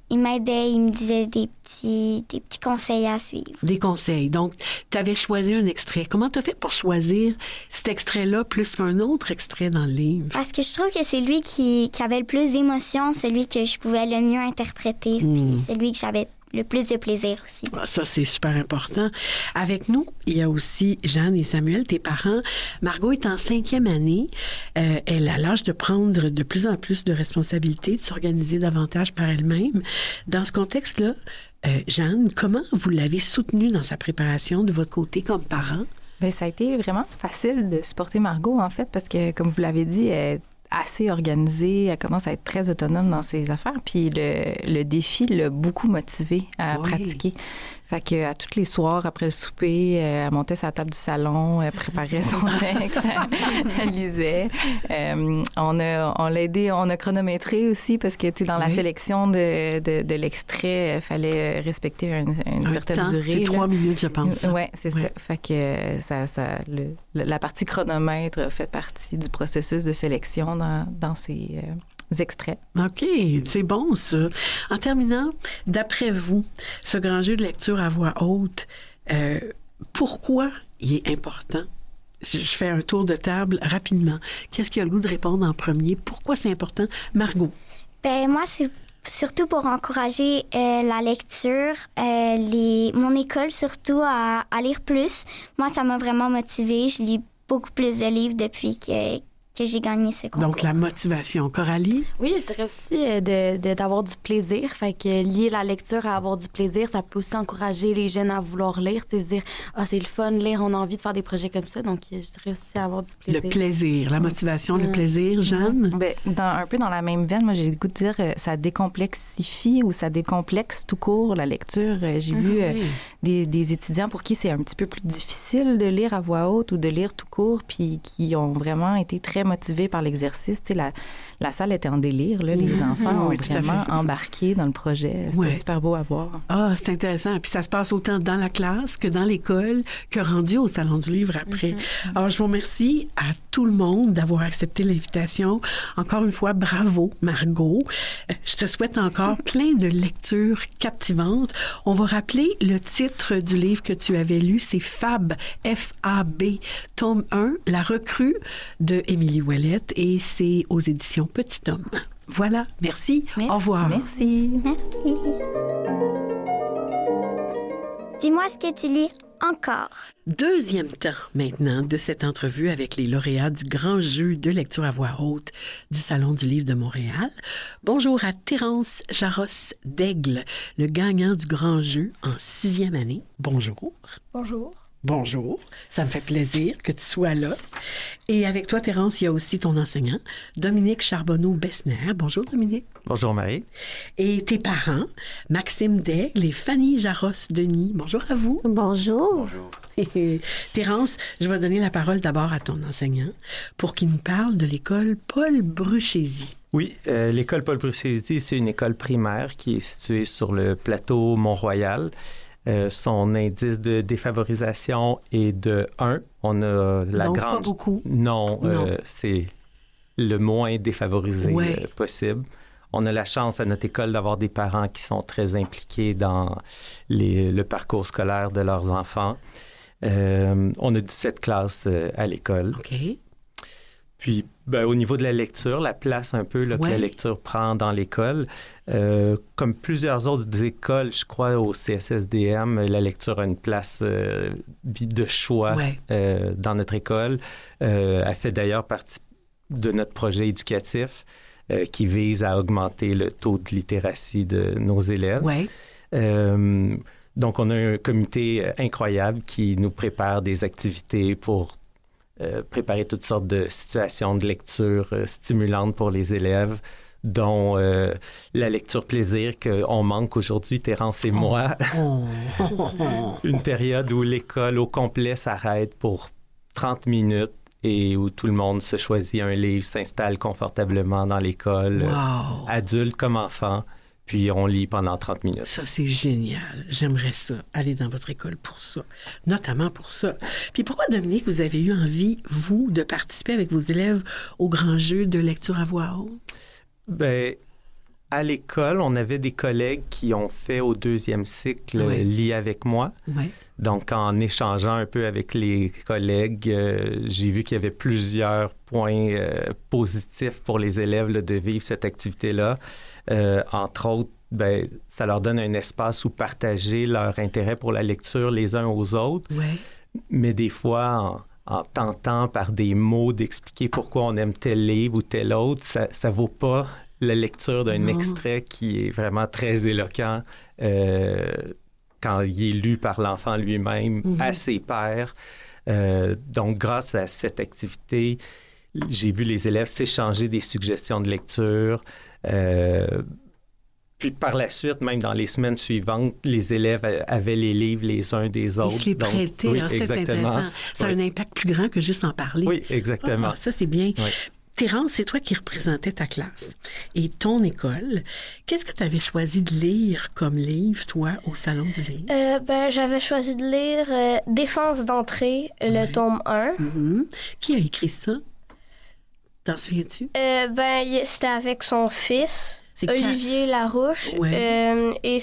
ils m'aidaient, ils me disaient des petits conseils à suivre. Des conseils. Donc, tu avais choisi un extrait. Comment tu as fait pour choisir cet extrait-là plus qu'un autre extrait dans le livre? Parce que je trouve que c'est lui qui avait le plus d'émotions, celui que je pouvais le mieux interpréter, puis celui que j'avais le plus de plaisir aussi. Ça, c'est super important. Avec nous, il y a aussi Jeanne et Samuel, tes parents. Margot est en 5e année. Elle a l'âge de prendre de plus en plus de responsabilités, de s'organiser davantage par elle-même. Dans ce contexte-là, Jeanne, comment vous l'avez soutenue dans sa préparation de votre côté comme parent? Bien, ça a été vraiment facile de supporter Margot, en fait, parce que, comme vous l'avez dit, elle est assez organisée, elle commence à être très autonome dans ses affaires, puis le défi l'a beaucoup motivée à pratiquer. Fait que à tous les soirs, après le souper, elle montait sur la table du salon, elle préparait son texte, elle lisait. On l'a aidé, on a chronométré aussi parce que, tu sais, dans la sélection de l'extrait, il fallait respecter une certaine durée. C'est 3 minutes, je pense. Oui, c'est ça. Fait que la partie chronomètre fait partie du processus de sélection dans ces extraits. OK, c'est bon, ça. En terminant, d'après vous, ce grand jeu de lecture à voix haute, pourquoi il est important? Je fais un tour de table rapidement. Qu'est-ce qui a le goût de répondre en premier? Pourquoi c'est important? Margot? Ben moi, c'est surtout pour encourager la lecture, mon école surtout à lire plus. Moi, ça m'a vraiment motivée. Je lis beaucoup plus de livres depuis que j'ai gagné ce concours. Donc, la motivation. Coralie? Oui, je dirais aussi d'avoir du plaisir. Fait que lier la lecture à avoir du plaisir, ça peut aussi encourager les jeunes à vouloir lire. Se dire, c'est le fun, lire, on a envie de faire des projets comme ça. Donc, je dirais aussi avoir du plaisir. Le plaisir, la motivation, le plaisir. Jeanne? Bien, un peu dans la même veine, moi, j'ai le goût de dire ça décomplexifie ou ça décomplexe tout court la lecture. J'ai vu des étudiants pour qui c'est un petit peu plus difficile de lire à voix haute ou de lire tout court, puis qui ont vraiment été très motivés par l'exercice. Tu sais, la salle était en délire, là. Les enfants ont vraiment embarqué dans le projet. C'était super beau à voir. Ah, c'est intéressant. Puis ça se passe autant dans la classe que dans l'école, que rendu au Salon du Livre après. Alors, je vous remercie à tout le monde d'avoir accepté l'invitation. Encore une fois, bravo, Margot. Je te souhaite encore plein de lectures captivantes. On va rappeler le titre du livre que tu avais lu, c'est Fab, F-A-B, tome 1, La recrue de Émilie Ouellette, et c'est aux éditions Petit Homme. Voilà, merci. Au revoir. Merci. Merci. Dis-moi ce que tu lis encore. Deuxième temps maintenant de cette entrevue avec les lauréats du grand jeu de lecture à voix haute du Salon du Livre de Montréal. Bonjour à Terence Jaros-Daigle, le gagnant du grand jeu en 6e année. Bonjour. Bonjour. Bonjour, ça me fait plaisir que tu sois là. Et avec toi, Terence, il y a aussi ton enseignant, Dominique Charbonneau-Bessner. Bonjour, Dominique. Bonjour, Marie. Et tes parents, Maxime Daigle et Fanny Jaros-Denis. Bonjour à vous. Bonjour. Bonjour. Terence, je vais donner la parole d'abord à ton enseignant pour qu'il nous parle de l'école Paul Bruchézy. Oui, l'école Paul Bruchézy, c'est une école primaire qui est située sur le plateau Mont-Royal. Son indice de défavorisation est de 1. On a la Donc, grande... pas beaucoup. Non. C'est le moins défavorisé possible. On a la chance à notre école d'avoir des parents qui sont très impliqués dans le parcours scolaire de leurs enfants. On a 17 classes à l'école. OK. Puis, au niveau de la lecture, la place un peu que la lecture prend dans l'école, comme plusieurs autres écoles, je crois, au CSSDM, la lecture a une place de choix dans notre école. Elle fait d'ailleurs partie de notre projet éducatif qui vise à augmenter le taux de littératie de nos élèves. Donc, on a un comité incroyable qui nous prépare des activités pour préparer toutes sortes de situations de lecture stimulantes pour les élèves, dont la lecture plaisir qu'on manque aujourd'hui, Terence et moi. Une période où l'école au complet s'arrête pour 30 minutes et où tout le monde se choisit un livre, s'installe confortablement dans l'école, adulte comme enfant. Puis on lit pendant 30 minutes. Ça, c'est génial. J'aimerais ça, aller dans votre école pour ça, notamment pour ça. Puis pourquoi, Dominique, vous avez eu envie, vous, de participer avec vos élèves au grand jeu de lecture à voix haute? Bien, à l'école, on avait des collègues qui ont fait au 2e cycle Lis avec moi. Donc, en échangeant un peu avec les collègues, j'ai vu qu'il y avait plusieurs points positifs pour les élèves de vivre cette activité-là. Entre autres, ça leur donne un espace où partager leur intérêt pour la lecture les uns aux autres. Mais des fois, en tentant par des mots d'expliquer pourquoi on aime tel livre ou tel autre, ça vaut pas la lecture d'un extrait qui est vraiment très éloquent quand il est lu par l'enfant lui-même à ses pairs. Donc, grâce à cette activité, j'ai vu les élèves s'échanger des suggestions de lecture. Puis par la suite, même dans les semaines suivantes, les élèves avaient les livres les uns des autres. Ils se les prêtaient. Oui, c'est intéressant. Ça a un impact plus grand que juste en parler. Oui, exactement. Ça, c'est bien. Oui. Thérence, c'est toi qui représentais ta classe et ton école. Qu'est-ce que tu avais choisi de lire comme livre, toi, au Salon du livre? J'avais choisi de lire Défense d'entrée, le tome 1. Mm-hmm. Qui a écrit ça? T'en souviens-tu? C'était avec son fils. Olivier Larouche et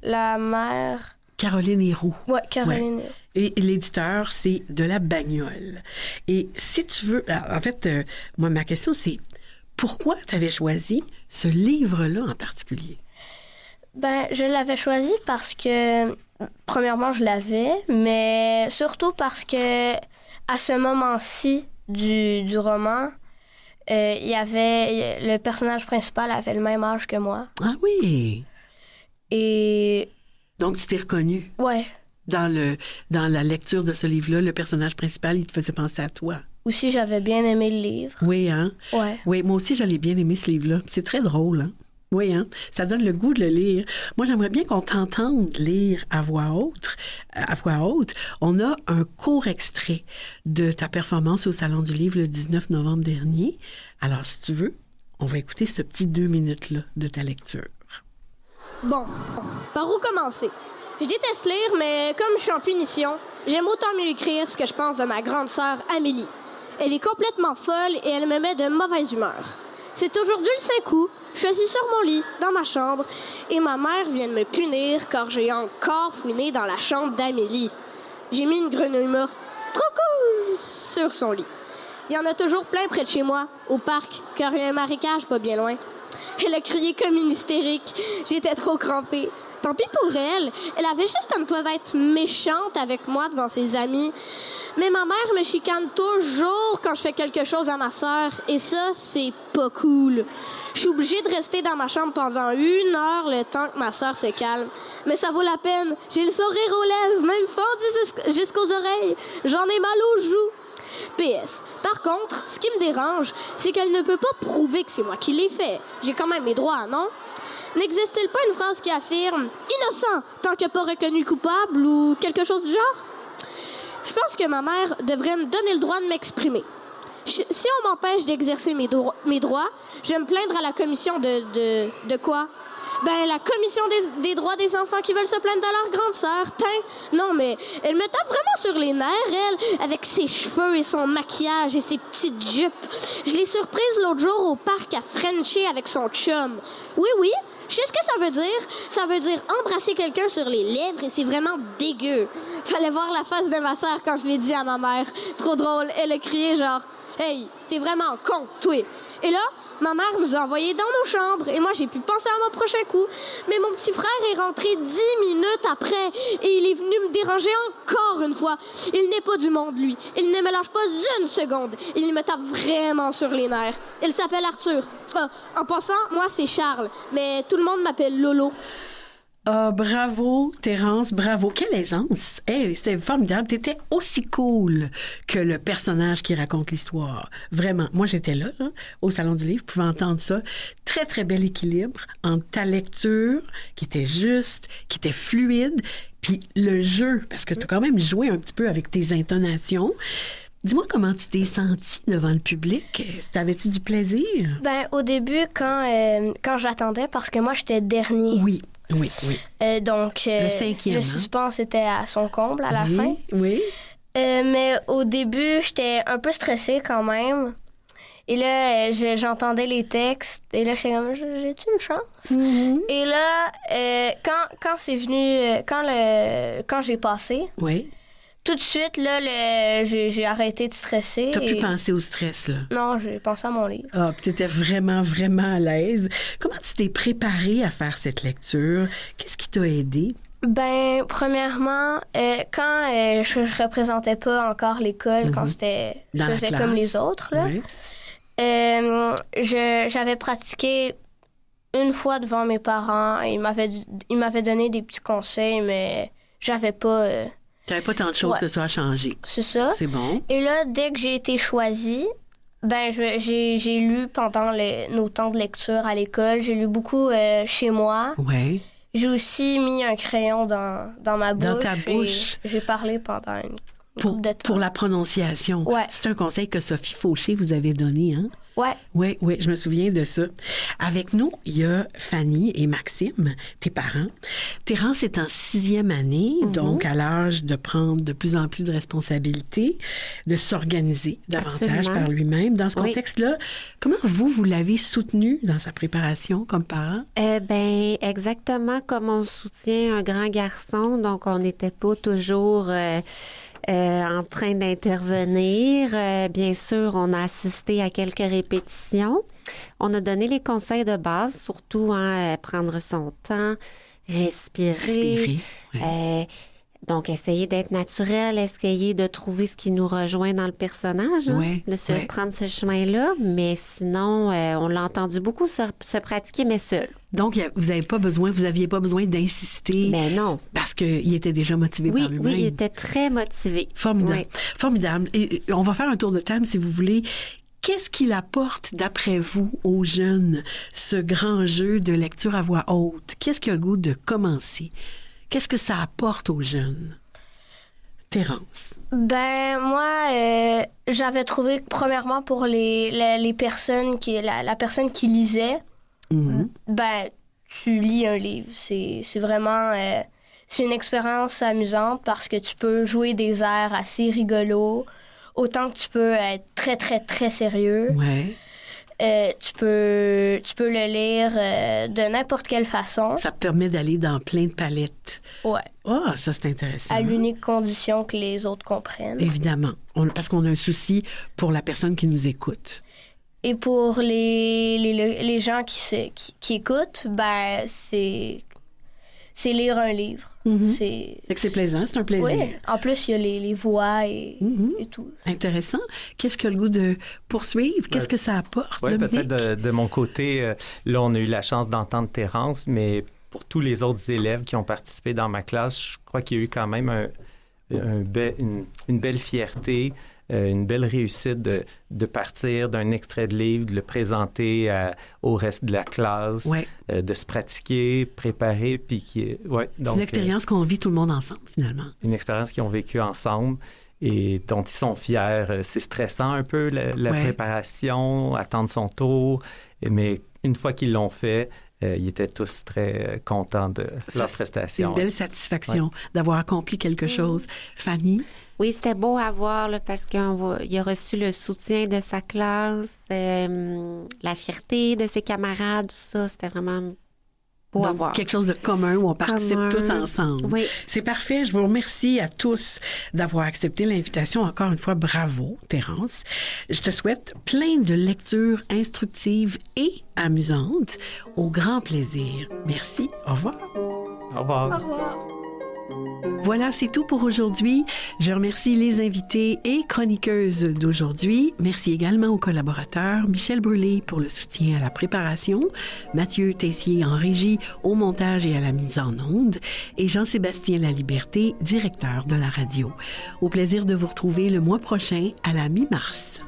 la mère... Caroline Héroux. Oui, Caroline Héroux. Et l'éditeur, c'est de la Bagnole. Et si tu veux... En fait, moi, ma question, c'est pourquoi tu avais choisi ce livre-là en particulier? Je l'avais choisi parce que, premièrement, je l'avais, mais surtout parce que à ce moment-ci du roman... le personnage principal avait le même âge que moi. Ah oui! Et... Donc, tu t'es reconnue? Ouais. Dans la lecture de ce livre-là, le personnage principal, il te faisait penser à toi. Aussi, j'avais bien aimé le livre. Oui, hein? Ouais. Oui, moi aussi, je l'ai bien aimé, ce livre-là. C'est très drôle, hein? Oui, hein? Ça donne le goût de le lire. Moi, j'aimerais bien qu'on t'entende lire à voix haute. On a un court extrait de ta performance au Salon du livre le 19 novembre dernier. Alors, si tu veux, on va écouter ce petit 2 minutes-là de ta lecture. Bon, par où commencer? Je déteste lire, mais comme je suis en punition, j'aime autant mieux écrire ce que je pense de ma grande sœur Amélie. Elle est complètement folle et elle me met de mauvaise humeur. C'est aujourd'hui le 5 août. Je suis assise sur mon lit, dans ma chambre, et ma mère vient de me punir car j'ai encore fouiné dans la chambre d'Amélie. J'ai mis une grenouille morte trop cool sur son lit. Il y en a toujours plein près de chez moi, au parc, car il y a un marécage pas bien loin. Elle a crié comme une hystérique. J'étais trop crampée. Tant pis pour elle. Elle avait juste à ne pas être méchante avec moi devant ses amis. Mais ma mère me chicane toujours quand je fais quelque chose à ma sœur. Et ça, c'est pas cool. Je suis obligée de rester dans ma chambre pendant 1 heure le temps que ma sœur se calme. Mais ça vaut la peine. J'ai le sourire aux lèvres, même fendu jusqu'aux oreilles. J'en ai mal aux joues. PS. Par contre, ce qui me dérange, c'est qu'elle ne peut pas prouver que c'est moi qui l'ai fait. J'ai quand même mes droits, non? N'existe-t-il pas une phrase qui affirme « innocent tant que pas reconnu coupable » ou quelque chose du genre? Je pense que ma mère devrait me donner le droit de m'exprimer. Si on m'empêche d'exercer mes droits, je vais me plaindre à la commission de quoi? La commission des droits des enfants qui veulent se plaindre de leur grande sœur. Non, mais elle me tape vraiment sur les nerfs, elle, avec ses cheveux et son maquillage et ses petites jupes. Je l'ai surprise l'autre jour au parc à Frencher avec son chum. Oui, je sais ce que ça veut dire. Ça veut dire embrasser quelqu'un sur les lèvres et c'est vraiment dégueu. Fallait voir la face de ma sœur quand je l'ai dit à ma mère. Trop drôle. Elle a crié genre « Hey, t'es vraiment con, toi! » Et là, ma mère nous a envoyés dans nos chambres et moi, j'ai pu penser à mon prochain coup. Mais mon petit frère est rentré 10 minutes après et il est venu me déranger encore une fois. Il n'est pas du monde, lui. Il ne me lâche pas 1 seconde. Il me tape vraiment sur les nerfs. Il s'appelle Arthur. En passant, moi, c'est Charles, mais tout le monde m'appelle Lolo. Ah, bravo, Thérence, bravo. Quelle aisance. Hey, c'était formidable. T'étais aussi cool que le personnage qui raconte l'histoire. Vraiment. Moi, j'étais là, au Salon du livre. Je pouvais entendre ça. Très, très bel équilibre entre ta lecture, qui était juste, qui était fluide, puis le jeu, parce que t'as quand même joué un petit peu avec tes intonations. Dis-moi comment tu t'es sentie devant le public. T'avais-tu du plaisir? Au début, quand j'attendais, parce que moi, j'étais dernier. Oui. Donc, le 5e, le suspense était à son comble à la fin. Oui. Mais au début, j'étais un peu stressée quand même. Et là, j'entendais les textes. Et là, j'étais comme, j'ai-tu une chance? Mm-hmm. Et là, quand c'est venu, quand j'ai passé, oui. Tout de suite, là, j'ai arrêté de stresser. T'as plus pensé au stress, là? Non, j'ai pensé à mon livre. Ah, puis t'étais vraiment, vraiment à l'aise. Comment tu t'es préparée à faire cette lecture? Qu'est-ce qui t'a aidé? Premièrement, quand je représentais pas encore l'école, quand je faisais comme les autres, là, oui. J'avais pratiqué 1 fois devant mes parents. Ils m'avaient donné des petits conseils, mais j'avais pas Tu n'avais pas tant de choses que ça a changé. C'est ça. C'est bon. Et là, dès que j'ai été choisie, j'ai lu pendant nos temps de lecture à l'école. J'ai lu beaucoup chez moi. Oui. J'ai aussi mis un crayon dans ma bouche. Dans ta bouche. J'ai parlé pendant une couple de temps. Pour la prononciation. Ouais. C'est un conseil que Sophie Fauché vous avait donné, hein? Ouais. Oui, je me souviens de ça. Avec nous, il y a Fanny et Maxime, tes parents. Terrence est en 6e année, donc à l'âge de prendre de plus en plus de responsabilités, de s'organiser davantage par lui-même. Dans ce contexte-là, comment vous l'avez soutenu dans sa préparation comme parent? Exactement comme on soutient un grand garçon. Donc, on n'était pas toujours... en train d'intervenir. Bien sûr, on a assisté à quelques répétitions. On a donné les conseils de base, surtout prendre son temps, respirer. Donc, essayer d'être naturel, essayer de trouver ce qui nous rejoint dans le personnage, prendre ce chemin-là. Mais sinon, on l'a entendu beaucoup se pratiquer, mais seul. Donc, vous aviez pas besoin d'insister. Mais non. Parce qu'il était déjà motivé par lui-même. Oui, il était très motivé. Formidable. Oui. Formidable. Et on va faire un tour de table, si vous voulez. Qu'est-ce qu'il apporte, d'après vous, aux jeunes, ce grand jeu de lecture à voix haute? Qu'est-ce qu'il a le goût de commencer? Qu'est-ce que ça apporte aux jeunes? Terrence. Moi, j'avais trouvé que, premièrement, pour les personnes la personne qui lisait, tu lis un livre. C'est vraiment... c'est une expérience amusante parce que tu peux jouer des airs assez rigolos, autant que tu peux être très, très, très sérieux. Ouais. Tu peux le lire de n'importe quelle façon. Ça permet d'aller dans plein de palettes. Ouais. Ah, ça, c'est intéressant. À l'unique condition que les autres comprennent. Évidemment. Parce qu'on a un souci pour la personne qui nous écoute. Et pour les gens qui écoutent, c'est lire un livre. C'est plaisant, c'est un plaisir. Oui, en plus, il y a les voix et tout. Intéressant. Qu'est-ce que le goût de poursuivre? Qu'est-ce que ça apporte, Oui, Dominique? peut-être de mon côté, là, on a eu la chance d'entendre Terrence, mais pour tous les autres élèves qui ont participé dans ma classe, je crois qu'il y a eu quand même une belle fierté, une belle réussite de partir d'un extrait de livre, de le présenter au reste de la classe, de se pratiquer, préparer, puis donc, c'est une expérience qu'on vit tout le monde ensemble, finalement. Une expérience qu'ils ont vécue ensemble et dont ils sont fiers. C'est stressant un peu, la préparation, attendre son tour, mais une fois qu'ils l'ont fait, ils étaient tous très contents de leur prestation. C'est une belle satisfaction d'avoir accompli quelque chose. Fanny? Oui, c'était beau à voir parce qu'il a reçu le soutien de sa classe, la fierté de ses camarades, tout ça. C'était vraiment beau à voir. Quelque chose de commun où on participe tous ensemble. Oui. C'est parfait. Je vous remercie à tous d'avoir accepté l'invitation. Encore une fois, bravo, Terrence. Je te souhaite plein de lectures instructives et amusantes. Au grand plaisir. Merci. Au revoir. Au revoir. Au revoir. Voilà, c'est tout pour aujourd'hui. Je remercie les invités et chroniqueuses d'aujourd'hui. Merci également aux collaborateurs, Michel Brûlé pour le soutien à la préparation, Mathieu Tessier en régie, au montage et à la mise en onde, et Jean-Sébastien Laliberté, directeur de la radio. Au plaisir de vous retrouver le mois prochain à la mi-mars.